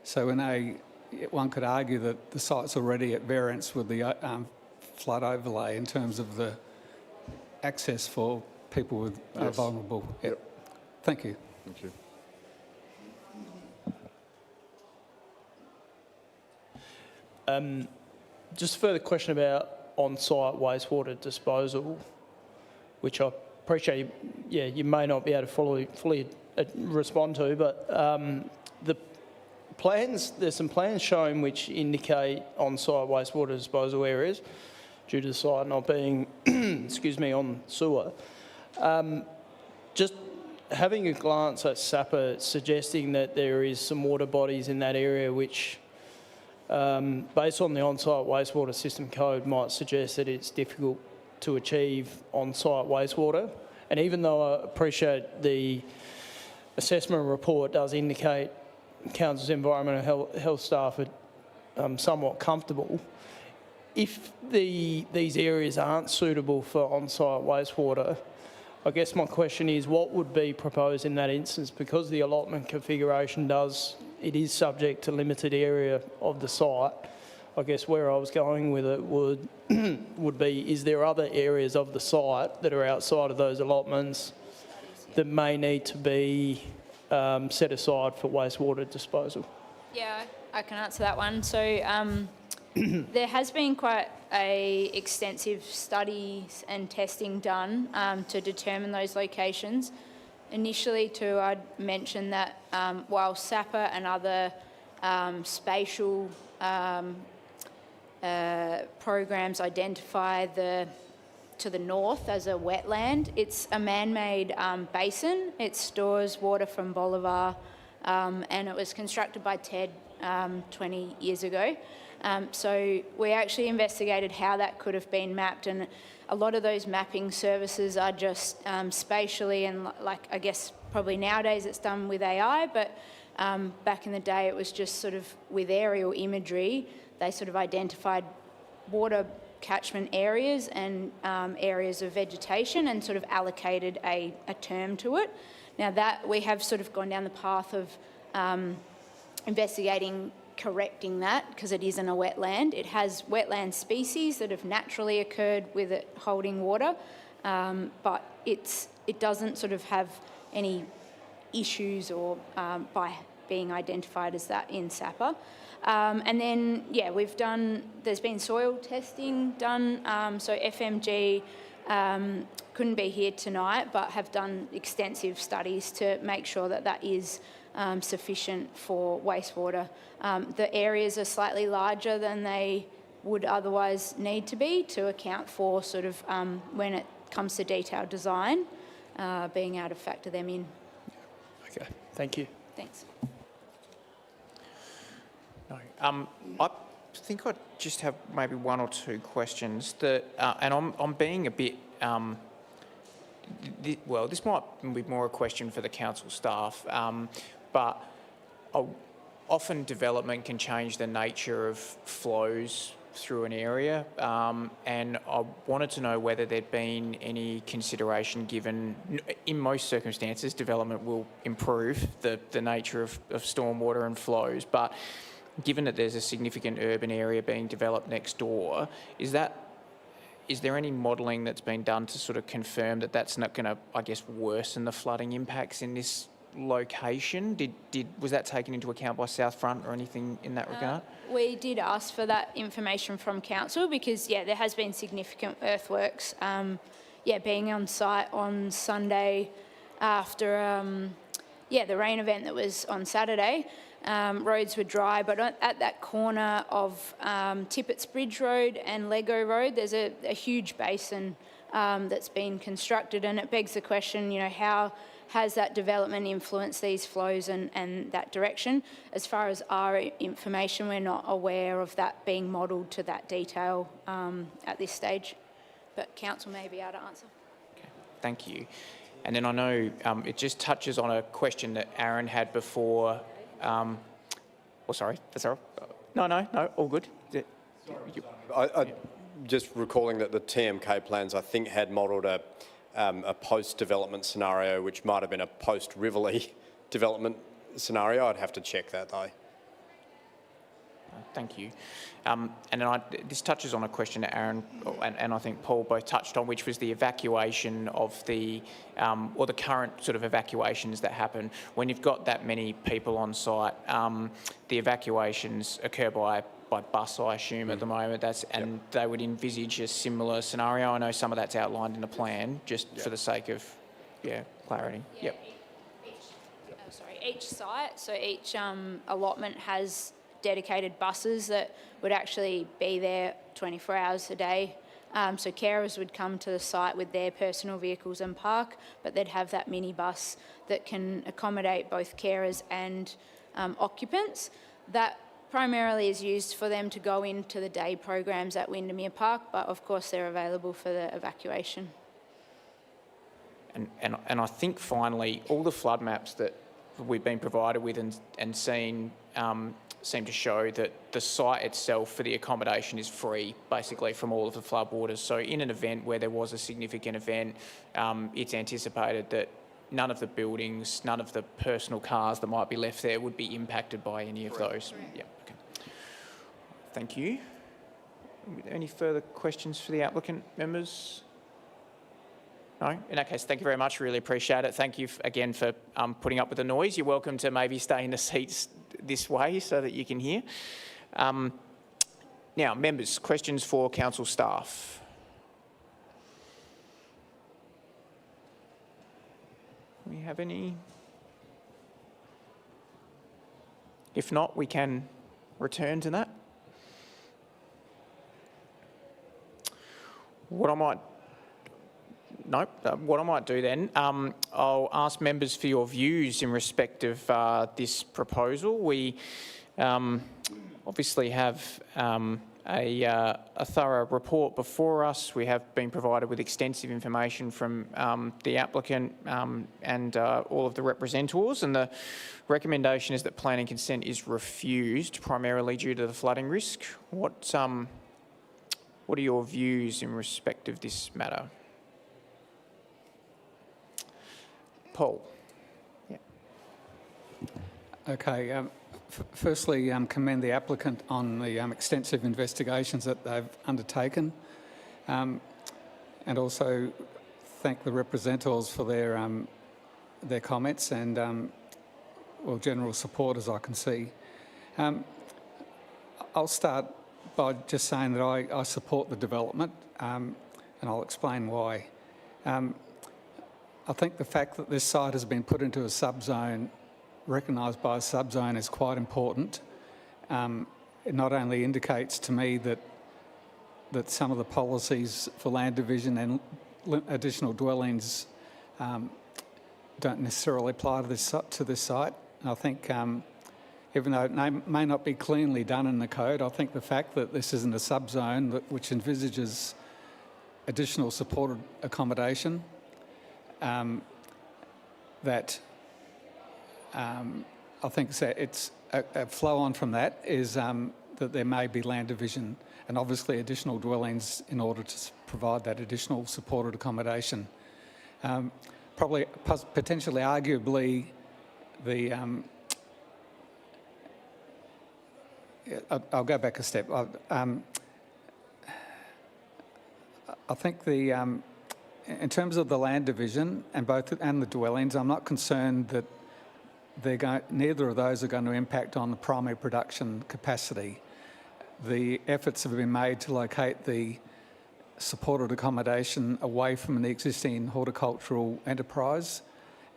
So one could argue that the site's already at variance with the flood overlay in terms of the access for people with vulnerable. Yep. Thank you. Thank you. Just a further question about on-site wastewater disposal, which I appreciate you may not be able to fully respond to, but there's some plans shown which indicate on-site wastewater disposal areas due to the site not being, on sewer. Just having a glance at SAPA suggesting that there is some water bodies in that area which, based on the on-site wastewater system code, might suggest that it's difficult to achieve on-site wastewater. And even though I appreciate the assessment report does indicate Council's environmental health staff are somewhat comfortable, if these areas aren't suitable for on-site wastewater, I guess my question is, what would be proposed in that instance? Because the allotment configuration it is subject to limited area of the site. I guess where I was going with it would be, is there other areas of the site that are outside of those allotments that may need to be set aside for wastewater disposal? Yeah, I can answer that one. So there has been quite extensive studies and testing done to determine those locations. Initially, too, I'd mention that while SAPA and other spatial programs identify to the north as a wetland, it's a man-made basin. It stores water from Bolivar, and it was constructed by TED 20 years ago. So we actually investigated how that could have been mapped, and a lot of those mapping services are just spatially, and like I guess probably nowadays it's done with AI, but back in the day it was just sort of with aerial imagery. They sort of identified water catchment areas and areas of vegetation and sort of allocated a term to it. Now that we have sort of gone down the path of investigating correcting that, because it isn't a wetland. It has wetland species that have naturally occurred with it holding water, but it doesn't sort of have any issues or by being identified as that in SAPA. And then, yeah, there's been soil testing done, so FMG couldn't be here tonight, but have done extensive studies to make sure that that is sufficient for wastewater. The areas are slightly larger than they would otherwise need to be to account for sort of when it comes to detailed design, being able to factor them in. Okay, thank you. Thanks. No, I think I just have maybe one or two questions that, and I'm being a bit. Well, this might be more a question for the council staff, but often development can change the nature of flows through an area, and I wanted to know whether there'd been any consideration given, in most circumstances, development will improve the nature of stormwater and flows, but given that there's a significant urban area being developed next door, is there any modelling that's been done to sort of confirm that that's not going to, I guess, worsen the flooding impacts in this location? Was that taken into account by Southfront or anything in that regard? We did ask for that information from council because, yeah, there has been significant earthworks. Being on site on Sunday after, the rain event that was on Saturday, roads were dry, but at that corner of Tippett's Bridge Road and Lego Road, there's a huge basin that's been constructed, and it begs the question, how has that development influenced these flows and that direction? As far as our information, we're not aware of that being modelled to that detail at this stage, but council may be able to answer. Okay, thank you. And then I know it just touches on a question that Aaron had before. Sorry, that's all right. No, all good. I just recalling that the TMK plans, I think, had modelled a post-development scenario, which might have been a post-Rivoli development scenario. I'd have to check that, though. Thank you. And then this touches on a question that Aaron and I think Paul both touched on, which was the evacuation of the current sort of evacuations that happen. When you've got that many people on site, the evacuations occur by bus, I assume, at the moment. And they would envisage a similar scenario. I know some of that's outlined in the plan, just for the sake of, clarity. Each site, so each allotment has dedicated buses that would actually be there 24 hours a day. So carers would come to the site with their personal vehicles and park, but they'd have that minibus that can accommodate both carers and occupants. That primarily is used for them to go into the day programs at Windermere Park, but of course they're available for the evacuation. And I think finally, all the flood maps that we've been provided with and seen seem to show that the site itself for the accommodation is free, basically, from all of the floodwaters. So in an event where there was a significant event, it's anticipated that none of the buildings, none of the personal cars that might be left there would be impacted by any of those. Yeah, okay. Thank you. Any further questions for the applicant, members? No? In that case, thank you very much. Really appreciate it. Thank you again for putting up with the noise. You're welcome to maybe stay in the seats this way so that you can hear. Now, members, questions for council staff? Do we have any? If not, we can return to that. What I might do then, I'll ask members for your views in respect of this proposal. We obviously have a thorough report before us. We have been provided with extensive information from the applicant and all of the representatives, and the recommendation is that planning consent is refused, primarily due to the flooding risk. What are your views in respect of this matter? Paul. Yeah. Okay. Firstly, commend the applicant on the extensive investigations that they've undertaken, and also thank the representatives for their comments and well, general support, as I can see. I'll start by just saying that I support the development, and I'll explain why. I think the fact that this site has been put into a subzone, recognised by a subzone, is quite important. It not only indicates to me that some of the policies for land division and additional dwellings don't necessarily apply to this site. And I think even though it may not be cleanly done in the code, I think the fact that this isn't a subzone which envisages additional supported accommodation, I think it's a flow on from that is that there may be land division and obviously additional dwellings in order to provide that additional supported accommodation. Potentially, arguably, I'll go back a step. I think in terms of the land division and the dwellings, I'm not concerned that neither of those are going to impact on the primary production capacity. The efforts have been made to locate the supported accommodation away from the existing horticultural enterprise,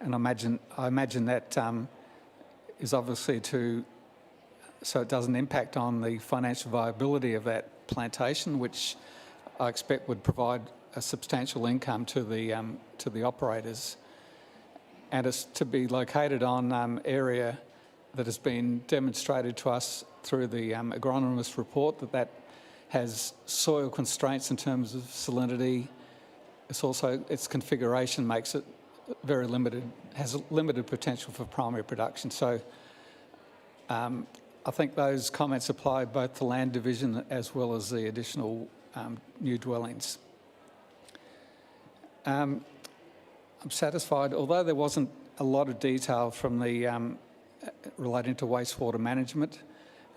and I imagine that is obviously so it doesn't impact on the financial viability of that plantation, which I expect would provide a substantial income to the operators. And it's to be located on area that has been demonstrated to us through the agronomist report that has soil constraints in terms of salinity. It's also, its configuration makes it very limited, has a limited potential for primary production. So I think those comments apply both to land division as well as the additional new dwellings. I'm satisfied, although there wasn't a lot of detail from the relating to wastewater management.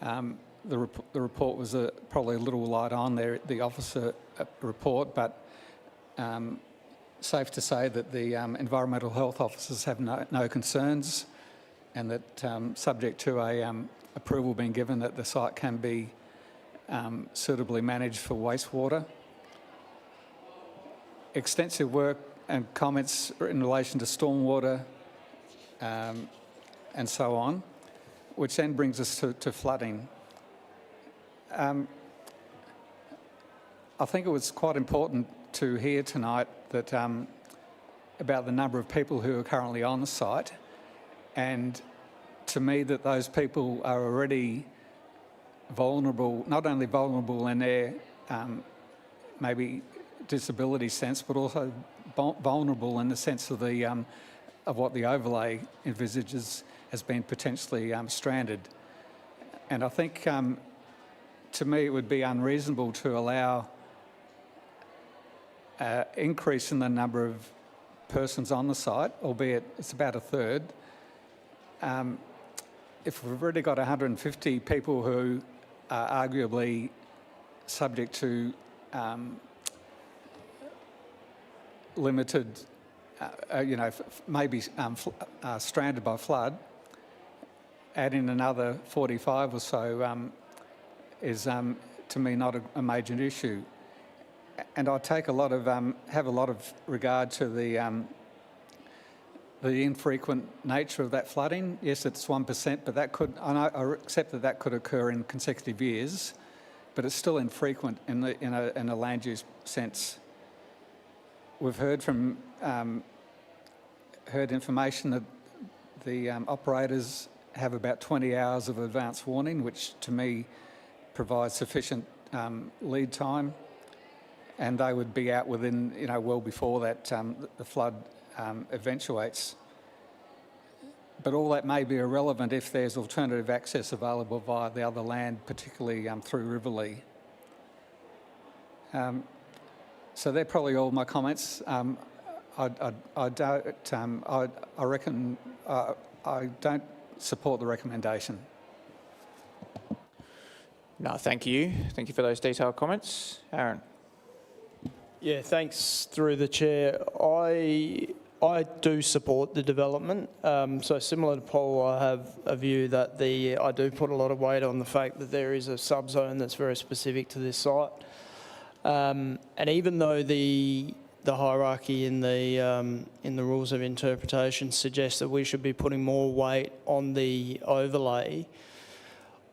The report was probably a little light on there, the officer report, but safe to say that the environmental health officers have no concerns, and that subject to approval being given, that the site can be suitably managed for wastewater. Extensive work and comments in relation to stormwater and so on, which then brings us to flooding. I think it was quite important to hear tonight that about the number of people who are currently on the site, and to me that those people are already vulnerable, not only vulnerable in their maybe disability sense, but also vulnerable in the sense of of what the overlay envisages as being potentially stranded. And I think to me it would be unreasonable to allow increase in the number of persons on the site, albeit it's about a third. If we've already got 150 people who are arguably subject to limited, maybe stranded by flood, adding another 45 or so is, to me, not a major issue. And I take have a lot of regard to the infrequent nature of that flooding. Yes, it's 1%, but that could, I accept that could occur in consecutive years, but it's still infrequent in a land use sense. We've heard information that the operators have about 20 hours of advance warning, which to me provides sufficient lead time, and they would be out within, well before that the flood eventuates. But all that may be irrelevant if there's alternative access available via the other land, particularly through Riverlea. So they're probably all my comments. I reckon I don't support the recommendation. No, thank you. Thank you for those detailed comments. Aaron. Yeah, thanks through the chair. I do support the development. So similar to Paul, I have a view that I do put a lot of weight on the fact that there is a subzone that's very specific to this site. And even though the hierarchy in the rules of interpretation suggests that we should be putting more weight on the overlay,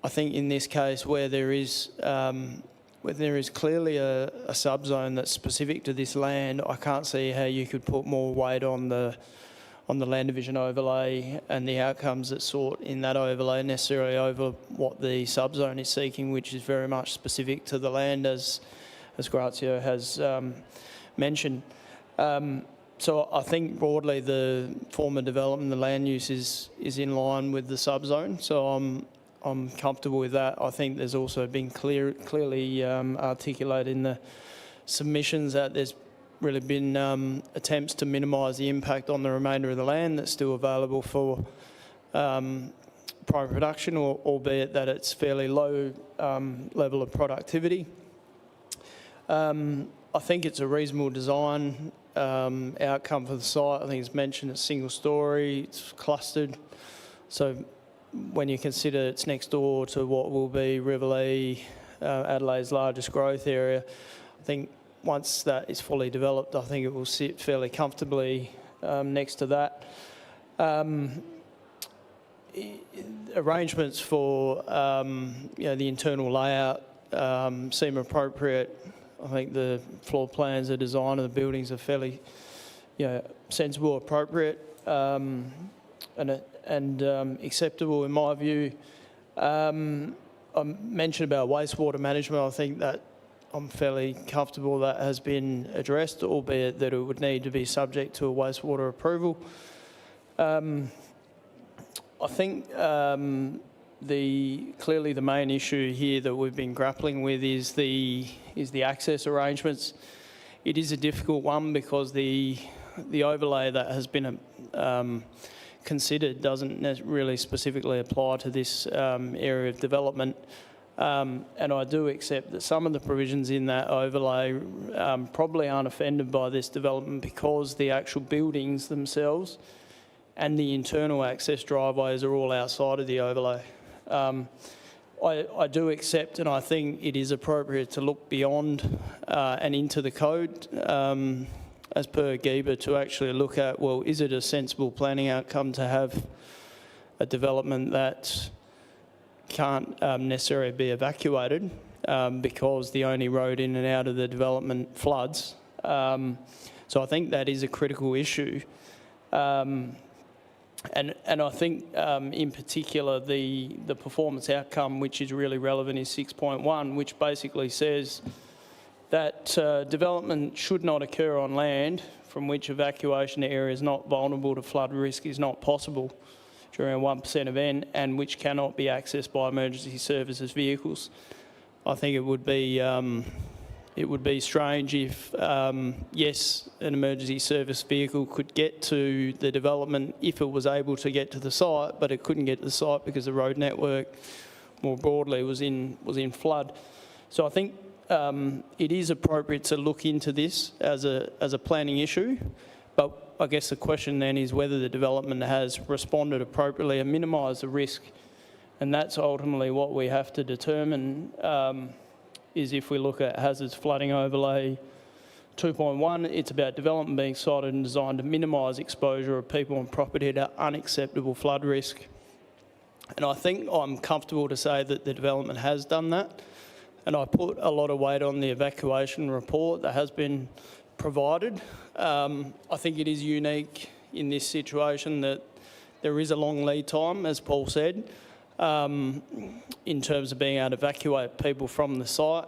I think in this case where there is clearly a subzone that's specific to this land, I can't see how you could put more weight on the land division overlay and the outcomes that's sought in that overlay necessarily over what the subzone is seeking, which is very much specific to the land, as Grazio has mentioned. So I think broadly the form of development, the land use is in line with the subzone. So I'm comfortable with that. I think there's also been clearly articulated in the submissions that there's really been attempts to minimise the impact on the remainder of the land that's still available for primary production, albeit that it's fairly low level of productivity. I think it's a reasonable design outcome for the site. I think it's mentioned it's single story, it's clustered. So when you consider it's next door to what will be Riverlea, Adelaide's largest growth area, I think once that is fully developed, I think it will sit fairly comfortably next to that. Arrangements for the internal layout seem appropriate. I think the floor plans, the design of the buildings are fairly, sensible, appropriate, and acceptable in my view. I mentioned about wastewater management. I think that I'm fairly comfortable that has been addressed, albeit that it would need to be subject to a wastewater approval. I think clearly the main issue here that we've been grappling with is the access arrangements. It is a difficult one because the overlay that has been considered doesn't really specifically apply to this area of development. And I do accept that some of the provisions in that overlay probably aren't offended by this development because the actual buildings themselves and the internal access driveways are all outside of the overlay. I do accept, and I think it is appropriate to look beyond and into the code, as per GEBA, to actually look at, well, is it a sensible planning outcome to have a development that can't necessarily be evacuated because the only road in and out of the development floods. So I think that is a critical issue. And I think in particular the performance outcome which is really relevant is 6.1, which basically says that development should not occur on land from which evacuation area is not vulnerable to flood risk is not possible during a 1% event and which cannot be accessed by emergency services vehicles. I think it would be strange if, yes, an emergency service vehicle could get to the development if it was able to get to the site, but it couldn't get to the site because the road network more broadly was in flood. So I think it is appropriate to look into this as a planning issue, but I guess the question then is whether the development has responded appropriately and minimised the risk, and that's ultimately what we have to determine. Is if we look at hazards flooding overlay 2.1, it's about development being sited and designed to minimise exposure of people and property to unacceptable flood risk. And I think I'm comfortable to say that the development has done that. And I put a lot of weight on the evacuation report that has been provided. I think it is unique in this situation that there is a long lead time, as Paul said. in terms of being able to evacuate people from the site.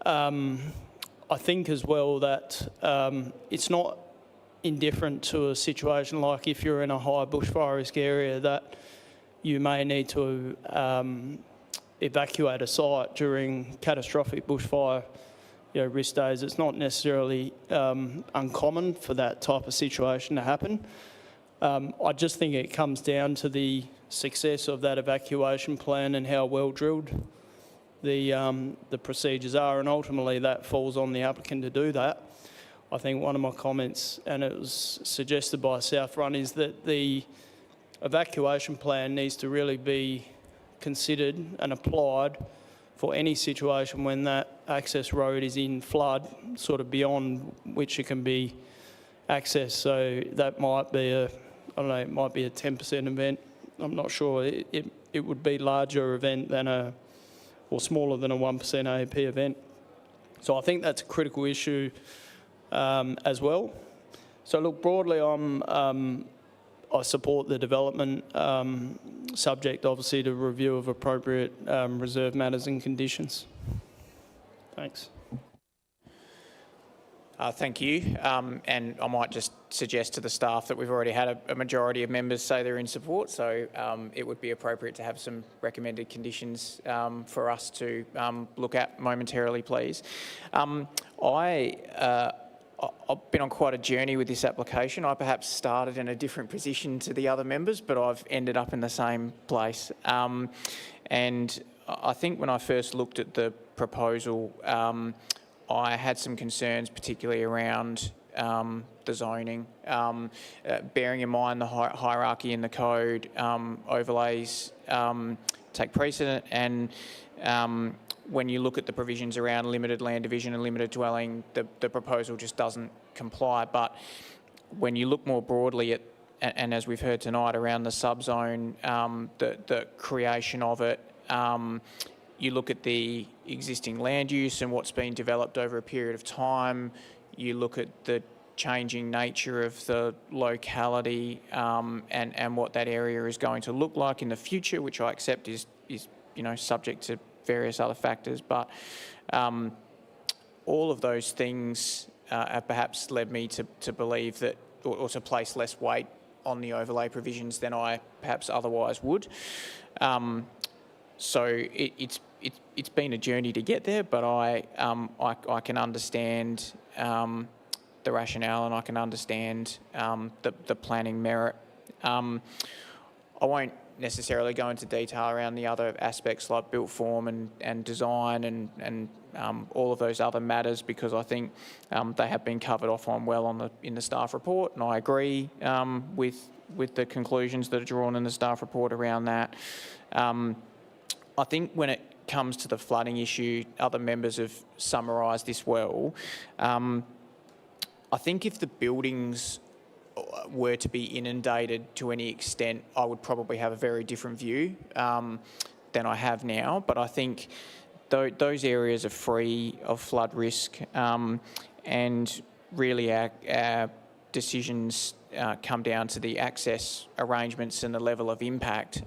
I think as well that it's not indifferent to a situation like if you're in a high bushfire risk area that you may need to evacuate a site during catastrophic bushfire risk days. It's not necessarily uncommon for that type of situation to happen. I just think it comes down to the success of that evacuation plan and how well drilled the procedures are, and ultimately that falls on the applicant to do that. I think one of my comments, and it was suggested by South Run, is that the evacuation plan needs to really be considered and applied for any situation when that access road is in flood, sort of beyond which it can be accessed. So that might be I don't know, it might be a 10% event. I'm not sure. It would be larger event than or smaller than a 1% AEP event. So I think that's a critical issue as well. So look, broadly, I support the development, subject obviously to review of appropriate reserve matters and conditions. Thanks. Thank you. And I might just suggest to the staff that we've already had a majority of members say they're in support, so it would be appropriate to have some recommended conditions for us to look at momentarily, please. I've been on quite a journey with this application. I perhaps started in a different position to the other members, but I've ended up in the same place. And I think when I first looked at the proposal, I had some concerns, particularly around the zoning. Bearing in mind the hierarchy in the code, overlays take precedent, and when you look at the provisions around limited land division and limited dwelling, the proposal just doesn't comply. But when you look more broadly at, and as we've heard tonight, around the subzone, the creation of it, you look at the existing land use and what's been developed over a period of time, you look at the changing nature of the locality and what that area is going to look like in the future, which I accept is subject to various other factors, but all of those things have perhaps led me to believe that, or to place less weight on the overlay provisions than I perhaps otherwise would. So it's been a journey to get there, but I can understand the rationale, and I can understand the planning merit. I won't necessarily go into detail around the other aspects like built form and design and all of those other matters, because I think they have been covered off on well in the staff report, and I agree with the conclusions that are drawn in the staff report around that. I think when it comes to the flooding issue, other members have summarised this well. I think if the buildings were to be inundated to any extent, I would probably have a very different view than I have now. But I think those areas are free of flood risk, and really our decisions come down to the access arrangements and the level of impact.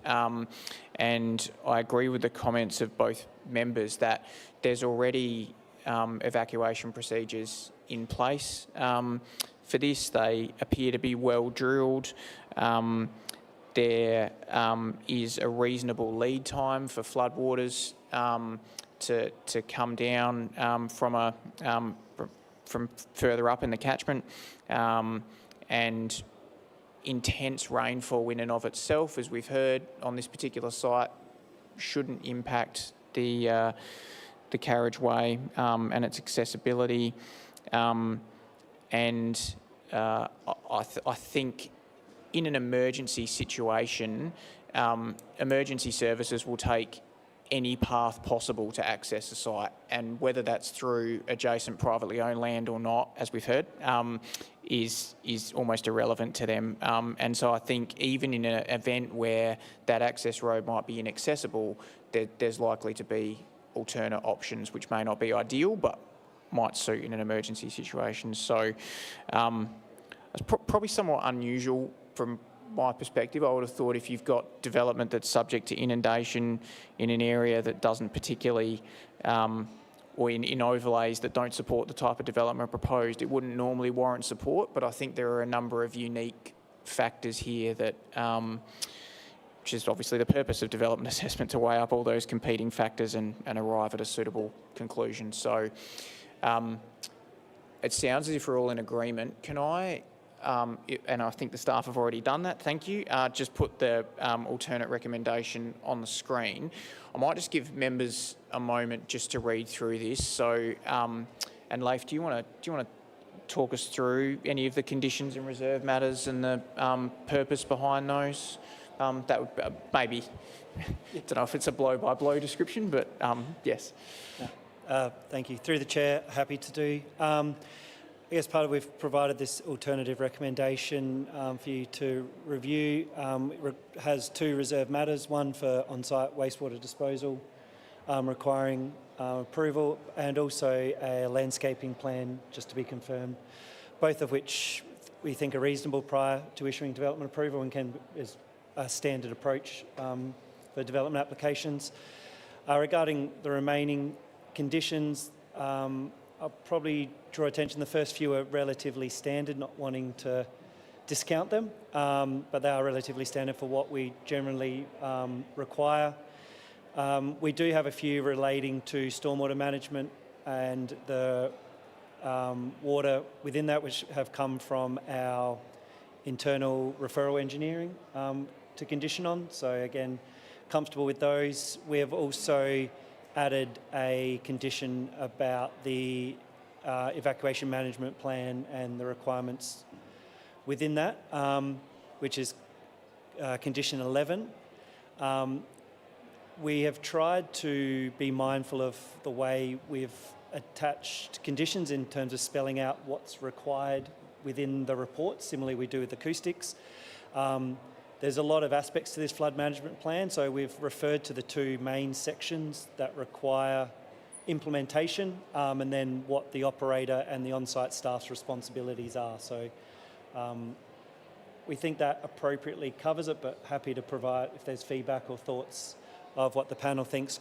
And I agree with the comments of both members that there's already evacuation procedures in place. For this, they appear to be well drilled. There is a reasonable lead time for floodwaters to come down from further up in the catchment, and intense rainfall in and of itself, as we've heard on this particular site, shouldn't impact the carriageway and its accessibility. And I think in an emergency situation, emergency services will take any path possible to access the site, and whether that's through adjacent privately owned land or not, as we've heard, is almost irrelevant to them. And so I think even in an event where that access road might be inaccessible, there's likely to be alternate options which may not be ideal but might suit in an emergency situation. So it's probably somewhat unusual from my perspective. I would have thought if you've got development that's subject to inundation in an area that doesn't particularly, or in overlays that don't support the type of development proposed, it wouldn't normally warrant support. But I think there are a number of unique factors here that, which is obviously the purpose of development assessment, to weigh up all those competing factors and arrive at a suitable conclusion. So it sounds as if we're all in agreement. Can I, and I think the staff have already done that, thank you, just put the alternate recommendation on the screen. I might just give members a moment just to read through this. So, and Leif, do you want to talk us through any of the conditions and reserve matters and the purpose behind those? That would maybe, I don't know if it's a blow-by-blow description, but yes. Thank you. Through the chair, happy to do. I guess part of we've provided this alternative recommendation for you to review. It has two reserve matters, one for on-site wastewater disposal requiring approval, and also a landscaping plan just to be confirmed, both of which we think are reasonable prior to issuing development approval and is a standard approach for development applications. Regarding the remaining conditions, I'll probably draw attention, the first few are relatively standard, not wanting to discount them, but they are relatively standard for what we generally require. We do have a few relating to stormwater management and the water within that, which have come from our internal referral engineering to condition on. So again, comfortable with those. We have also added a condition about the evacuation management plan and the requirements within that, which is condition 11. We have tried to be mindful of the way we've attached conditions in terms of spelling out what's required within the report. Similarly, we do with acoustics. There's a lot of aspects to this flood management plan, so we've referred to the two main sections that require implementation and then what the operator and the on-site staff's responsibilities are. So we think that appropriately covers it, but happy to provide, if there's feedback or thoughts of what the panel thinks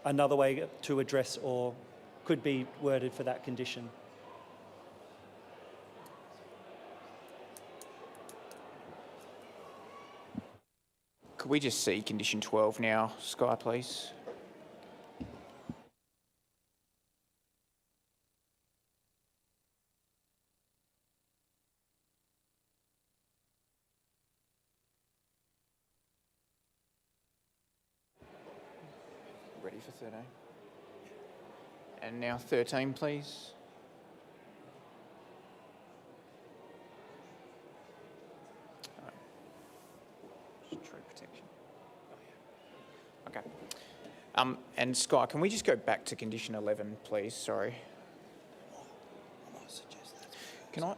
another way to address or could be worded for that condition. Could we just see condition 12 now, Sky, please? Ready for 13? And now 13, please. Okay. And Sky, can we just go back to condition 11, please? Sorry. Can I?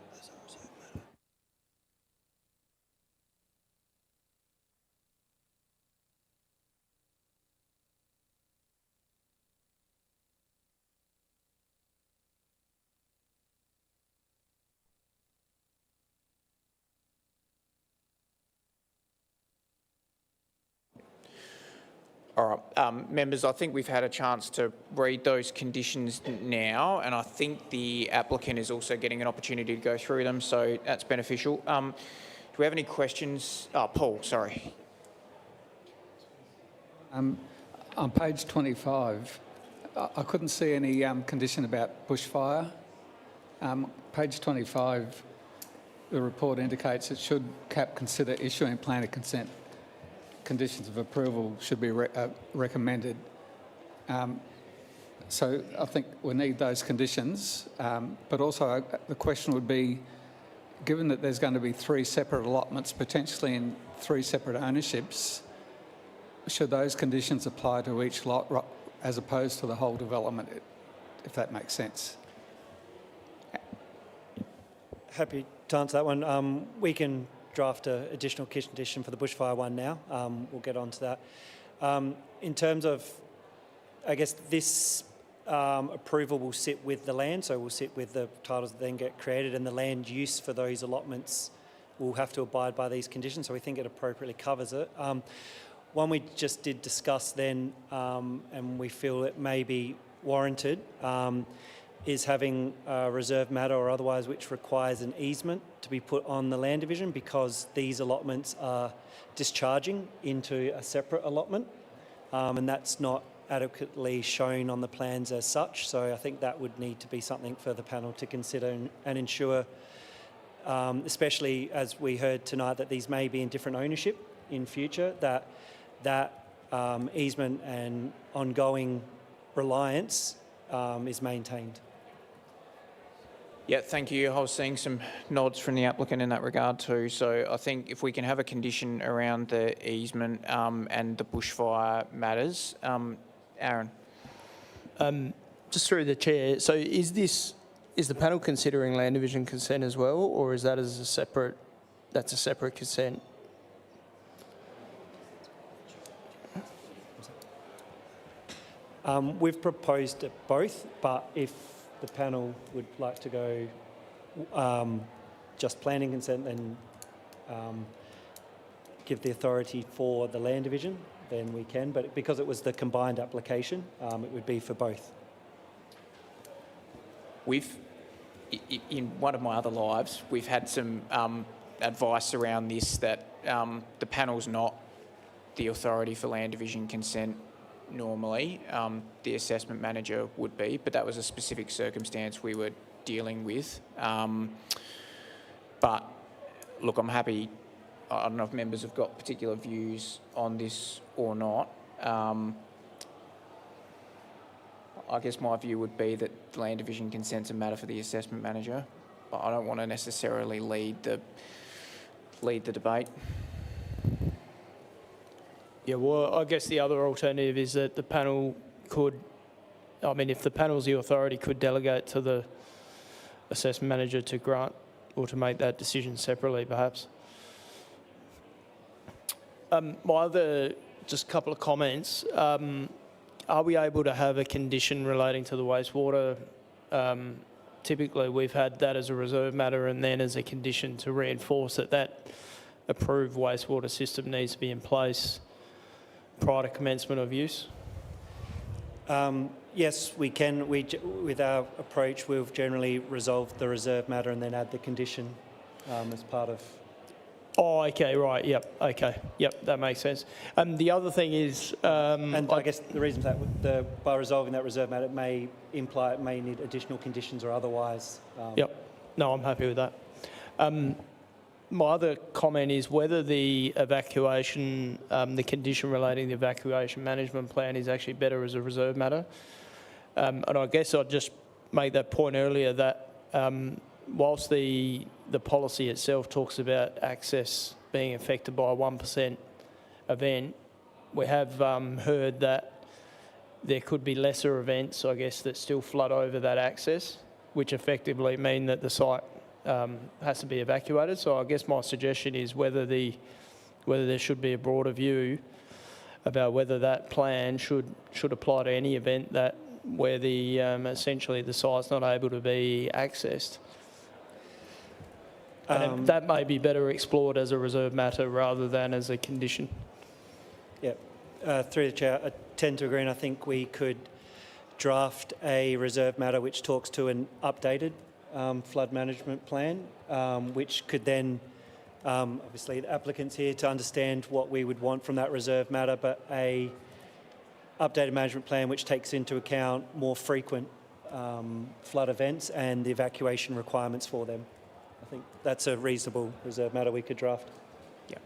All right, members, I think we've had a chance to read those conditions now, and I think the applicant is also getting an opportunity to go through them, so that's beneficial. Do we have any questions? Oh, Paul, sorry. On page 25, I couldn't see any condition about bushfire. Page 25, the report indicates it should CAP consider issuing planning consent. Conditions of approval should be recommended. So I think we need those conditions, but also the question would be, given that there's going to be 3 separate allotments, potentially in 3 separate ownerships, should those conditions apply to each lot as opposed to the whole development, if that makes sense? Happy to answer that one. We can draft an additional condition for the bushfire one now. We'll get on to that. In terms of, I guess this approval will sit with the land, so we'll sit with the titles that then get created, and the land use for those allotments will have to abide by these conditions, so we think it appropriately covers it. One we just did discuss then, and we feel it may be warranted, is having a reserve matter or otherwise which requires an easement to be put on the land division, because these allotments are discharging into a separate allotment, and that's not adequately shown on the plans as such. So I think that would need to be something for the panel to consider and ensure, especially as we heard tonight that these may be in different ownership in future, that easement and ongoing reliance is maintained. Yeah, thank you. I was seeing some nods from the applicant in that regard too. So I think if we can have a condition around the easement and the bushfire matters. Aaron. Just through the chair, so is the panel considering land division consent as well, or is that as a separate, that's a separate consent? We've proposed it both, but if the panel would like to go just planning consent, then give the authority for the land division, then we can. But because it was the combined application, it would be for both. In one of my other lives, we've had some advice around this, that the panel's not the authority for land division consent normally. The assessment manager would be, but that was a specific circumstance we were dealing with. But look, I'm happy. I don't know if members have got particular views on this or not. I guess my view would be that land division consent's a matter for the assessment manager, but I don't want to necessarily lead the debate. Yeah, well, I guess the other alternative is that the panel could, I mean, if the panel's the authority, could delegate to the assessment manager to grant or to make that decision separately, perhaps. My other, just a couple of comments. Are we able to have a condition relating to the wastewater? Typically, we've had that as a reserve matter and then as a condition to reinforce that that approved wastewater system needs to be in place prior to commencement of use? Yes, we can. With our approach, we've generally resolved the reserve matter and then add the condition as part of. Oh, okay, right, yep, okay, yep, that makes sense. The other thing is... and I guess the reason that by resolving that reserve matter, it may imply it may need additional conditions or otherwise. Yep, no, I'm happy with that. My other comment is whether the evacuation, the condition relating to the evacuation management plan is actually better as a reserve matter. And I guess I'd just make that point earlier that whilst the policy itself talks about access being affected by a 1% event, we have heard that there could be lesser events, I guess, that still flood over that access, which effectively mean that the site has to be evacuated. So I guess my suggestion is whether there should be a broader view about whether that plan should apply to any event that where the essentially the site's not able to be accessed. And that may be better explored as a reserve matter rather than as a condition. Yeah, through the chair, I tend to agree, and I think we could draft a reserve matter which talks to an updated flood management plan, which could then, obviously the applicant's here to understand what we would want from that reserve matter, but a updated management plan which takes into account more frequent flood events and the evacuation requirements for them. I think that's a reasonable reserve matter we could draft. Yeah.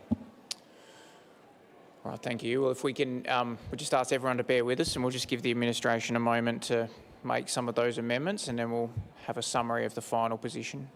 All right, thank you. Well, if we can, we'll just ask everyone to bear with us and we'll just give the administration a moment to make some of those amendments and then we'll have a summary of the final position.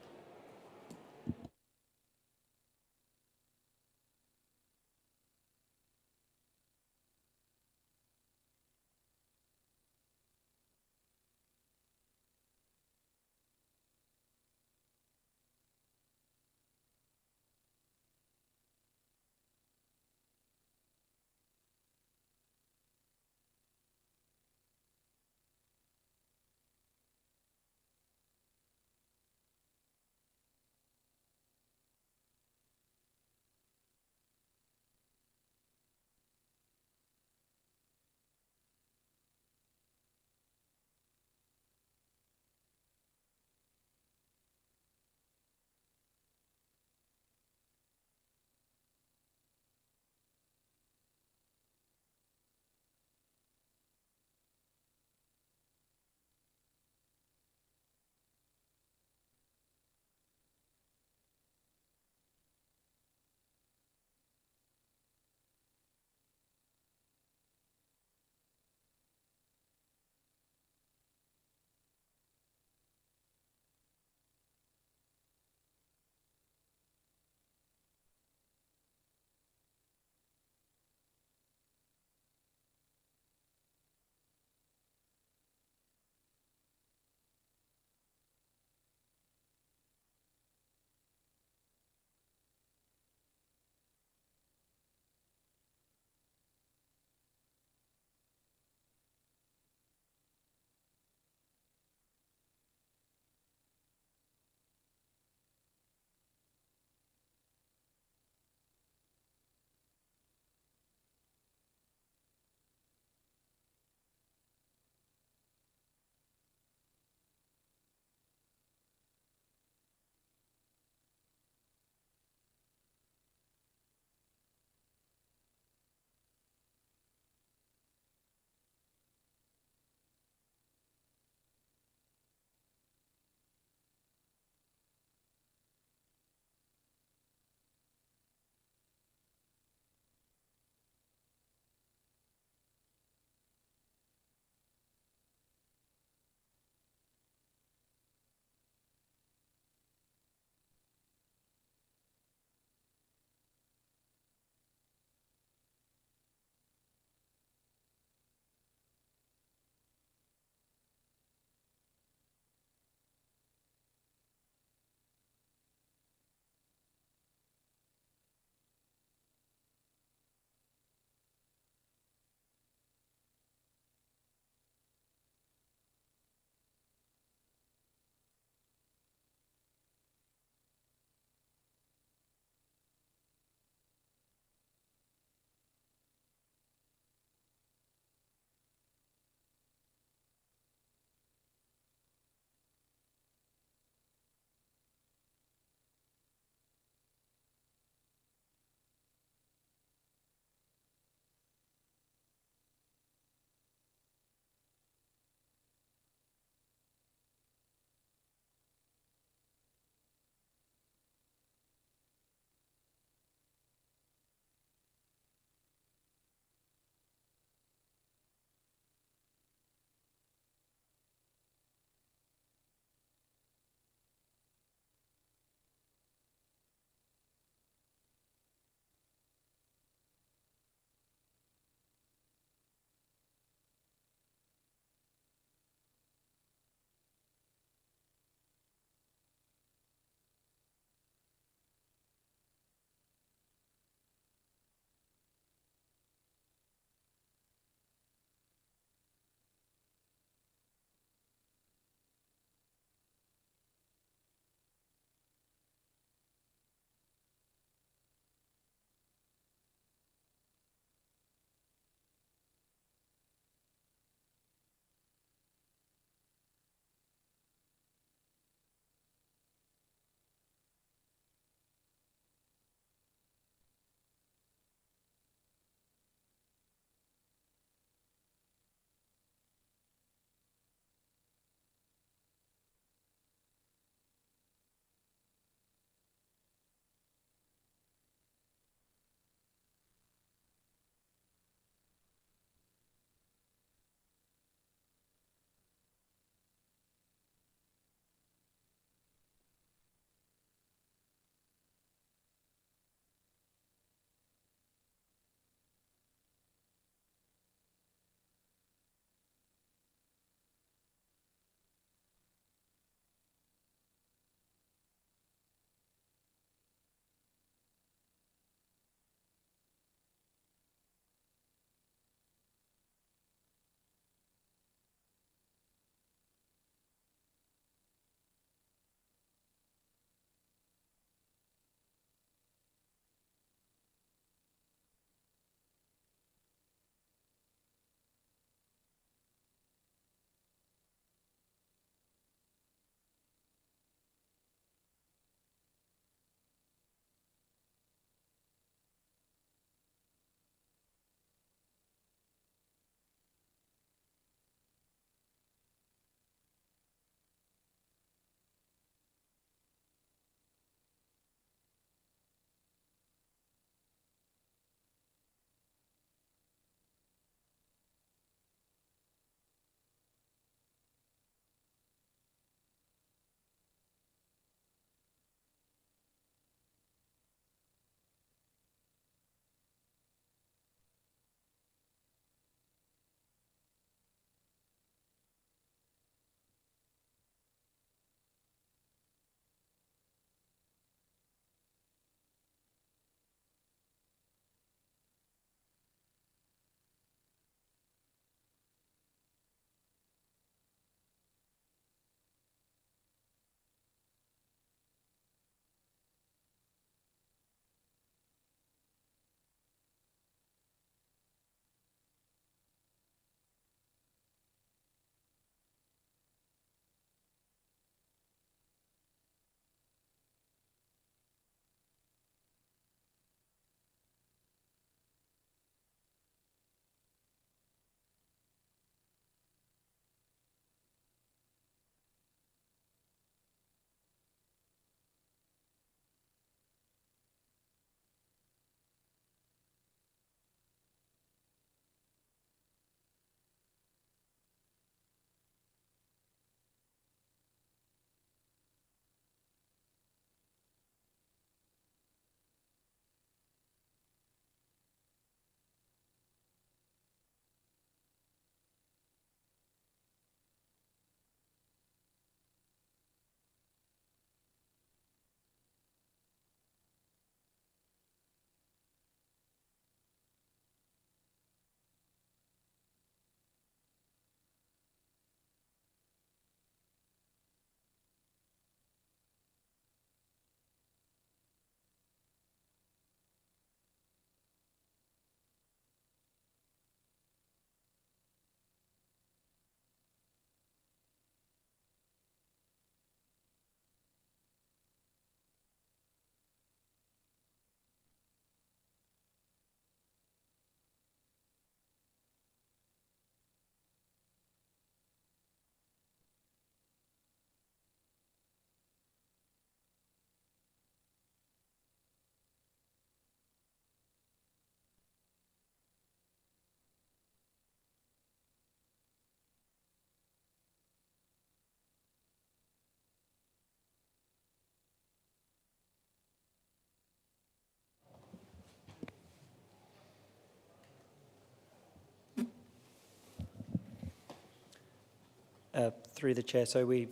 Through the Chair, so we've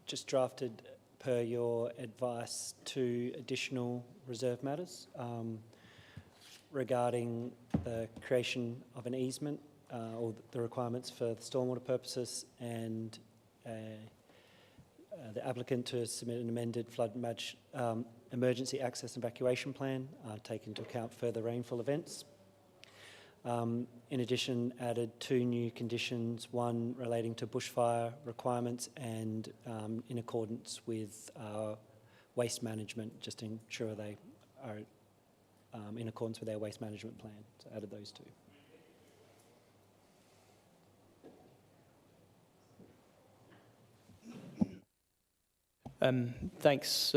just drafted, per your advice, 2 additional reserve matters regarding the creation of an easement or the requirements for the stormwater purposes, and the applicant to submit an amended flood emergency access and evacuation plan, take into account further rainfall events. In addition, added 2 new conditions, one relating to bushfire requirements and in accordance with waste management, just to ensure they are in accordance with their waste management plan. So added those 2. Thanks,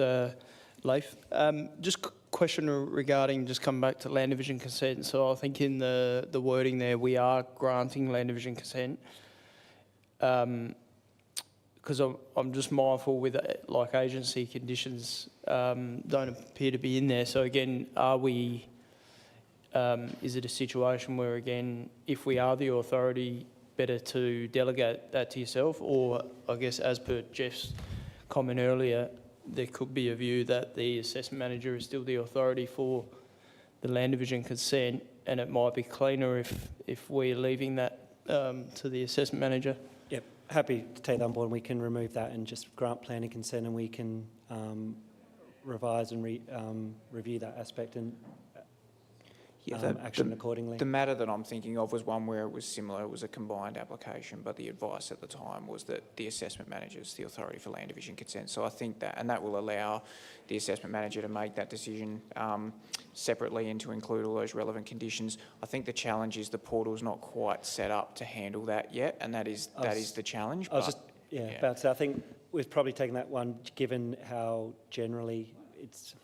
Leif. Just question regarding, just coming back to land division consent. So I think in the wording there, we are granting land division consent. Because I'm just mindful with like agency conditions don't appear to be in there. So again, are we, is it a situation where again, if we are the authority, better to delegate that to yourself? Or I guess as per Jeff's comment earlier, there could be a view that the assessment manager is still the authority for the land division consent, and it might be cleaner if we're leaving that to the assessment manager. Yep, happy to take that on board. We can remove that and just grant planning consent, and we can revise and review that aspect and action accordingly. The matter that I'm thinking of was one where it was similar. It was a combined application, but the advice at the time was that the assessment manager is the authority for land division consent. So I think that, and that will allow the assessment manager to make that decision separately and to include all those relevant conditions. I think the challenge is the portal's not quite set up to handle that yet, and that is the challenge. I was just about to say, I think we've probably taken that one given how generally it's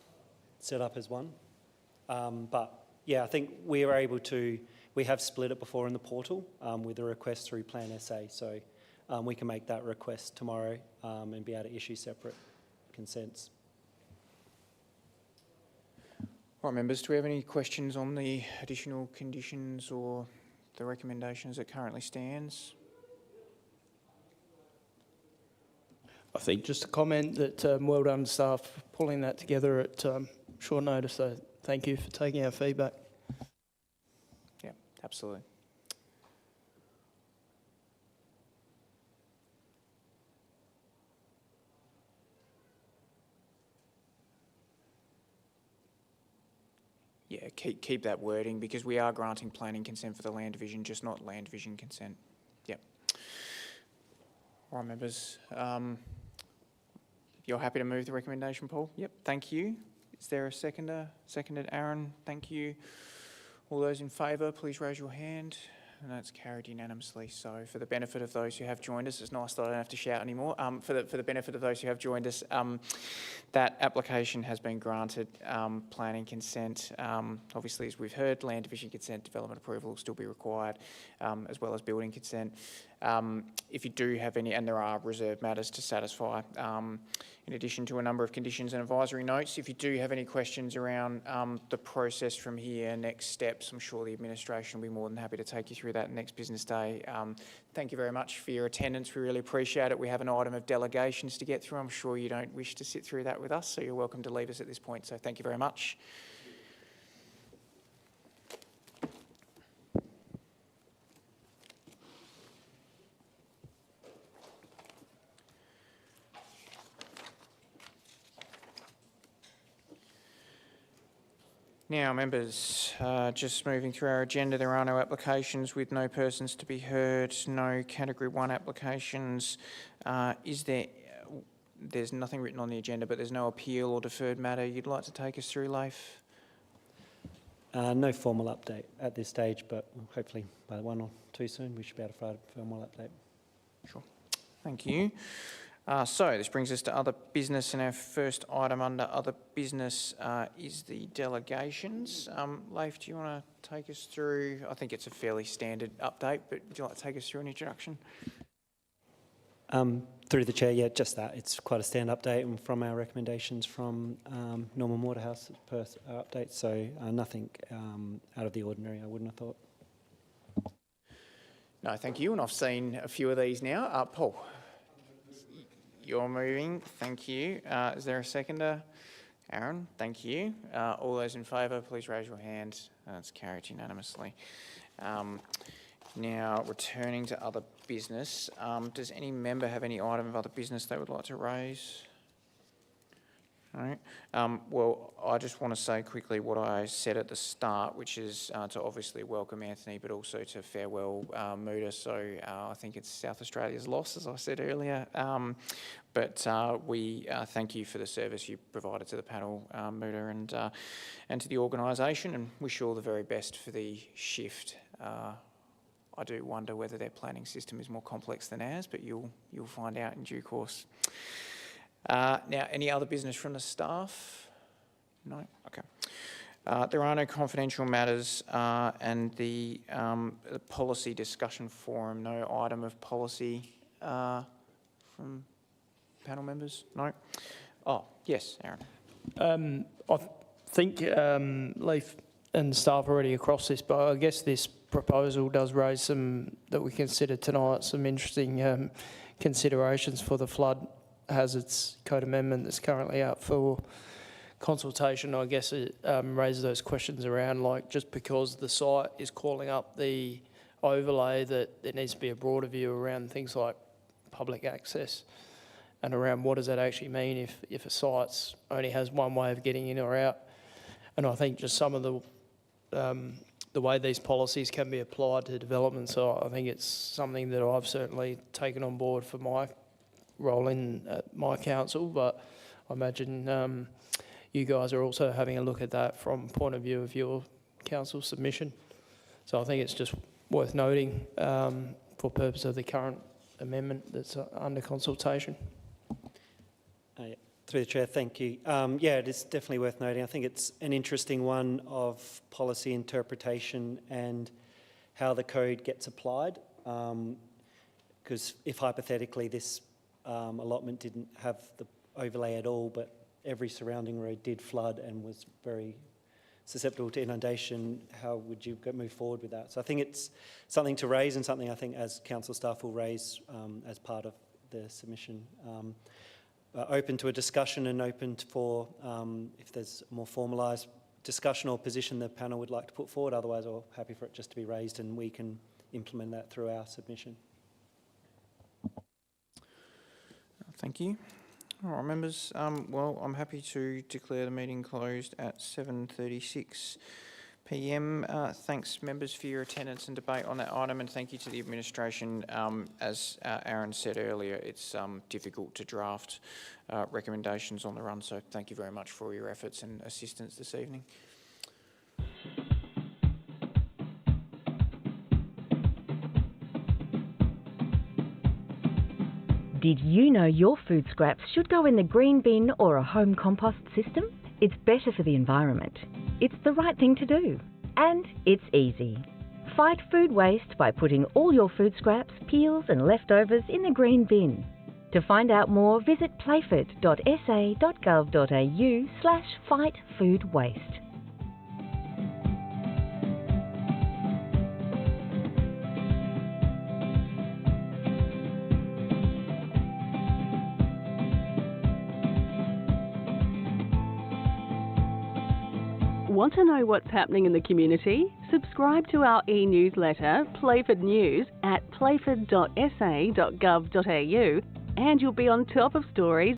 set up as one, but. Yeah, I think we are able to, we have split it before in the portal with a request through Plan SA, so we can make that request tomorrow and be able to issue separate consents. All right, members, do we have any questions on the additional conditions or the recommendations that currently stands? I think just a comment that well done staff for pulling that together at short notice, so thank you for taking our feedback. Yeah, absolutely. Yeah, keep that wording, because we are granting planning consent for the land division, just not land division consent. Yep. All right, members. You're happy to move the recommendation, Paul? Yep, thank you. Is there a seconder? Seconded, Aaron. Thank you. All those in favour, please raise your hand. And that's carried unanimously. So for the benefit of those who have joined us, it's nice that I don't have to shout anymore. For the benefit of those who have joined us, that application has been granted planning consent. Obviously, as we've heard, land division consent, development approval will still be required, as well as building consent. If you do have any, and there are reserve matters to satisfy, in addition to a number of conditions and advisory notes, if you do have any questions around the process from here, next steps, I'm sure the administration will be more than happy to take you through that next business day. Thank you very much for your attendance. We really appreciate it. We have an item of delegations to get through. I'm sure you don't wish to sit through that with us, so you're welcome to leave us at this point. So thank you very much. Now, members, just moving through our agenda, there are no applications with no persons to be heard, no Category 1 applications. There's nothing written on the agenda, but there's no appeal or deferred matter you'd like to take us through, Leif? No formal update at this stage, but hopefully by 1 or 2 soon, we should be able to provide a formal update. Sure. Thank you. So this brings us to other business, and our first item under other business is the delegations. Leif, do you want to take us through? I think it's a fairly standard update, but would you like to take us through an introduction? Through the chair, yeah, just that. It's quite a standard update, and from our recommendations from Norman Waterhouse per our update, so nothing out of the ordinary, I wouldn't have thought. No, thank you. And I've seen a few of these now. Paul, you're moving. Thank you. Is there a seconder? Aaron, thank you. All those in favour, please raise your hand. That's carried unanimously. Now, returning to other business, does any member have any item of other business they would like to raise? No. Well, I just want to say quickly what I said at the start, which is to obviously welcome Anthony, but also to farewell Muda. So I think it's South Australia's loss, as I said earlier. But we thank you for the service you provided to the panel, Muda, and to the organisation, and wish you all the very best for the shift. I do wonder whether their planning system is more complex than ours, but you'll find out in due course. Now, any other business from the staff? No? Okay. There are no confidential matters, and the policy discussion forum, no item of policy from panel members? No? Oh, yes, Aaron. I think Leif and staff are already across this, but I guess this proposal does raise some, that we consider tonight, some interesting considerations for the flood hazards code amendment that's currently out for consultation. I guess it raises those questions around, like, just because the site is calling up the overlay, that there needs to be a broader view around things like public access and around what does that actually mean if a site only has one way of getting in or out. And I think just some of the way these policies can be applied to development, so I think it's something that I've certainly taken on board for my role in my council, but I imagine you guys are also having a look at that from point of view of your council submission. So I think it's just worth noting for purpose of the current amendment that's under consultation. Through the Chair, thank you. Yeah, it is definitely worth noting. I think it's an interesting one of policy interpretation and how the code gets applied. Because if hypothetically this allotment didn't have the overlay at all, but every surrounding road did flood and was very susceptible to inundation, how would you move forward with that? So I think it's something to raise, and something I think as council staff will raise as part of the submission. Open to a discussion and open for if there's a more formalised discussion or position the panel would like to put forward. Otherwise, I'm happy for it just to be raised and we can implement that through our submission. Thank you. All right, members. Well, I'm happy to declare the meeting closed at 7:36 p.m. Thanks, members, for your attendance and debate on that item, and thank you to the administration. As Aaron said earlier, it's difficult to draft recommendations on the run, so thank you very much for your efforts and assistance this evening. Did you know your food scraps should go in the green bin or a home compost system? It's better for the environment. It's the right thing to do. And it's easy. Fight food waste by putting all your food scraps, peels and leftovers in the green bin. To find out more, visit playford.sa.gov.au/fightfoodwaste. Want to know what's happening in the community? Subscribe to our e-newsletter, Playford News, at playford.sa.gov.au, and you'll be on top of stories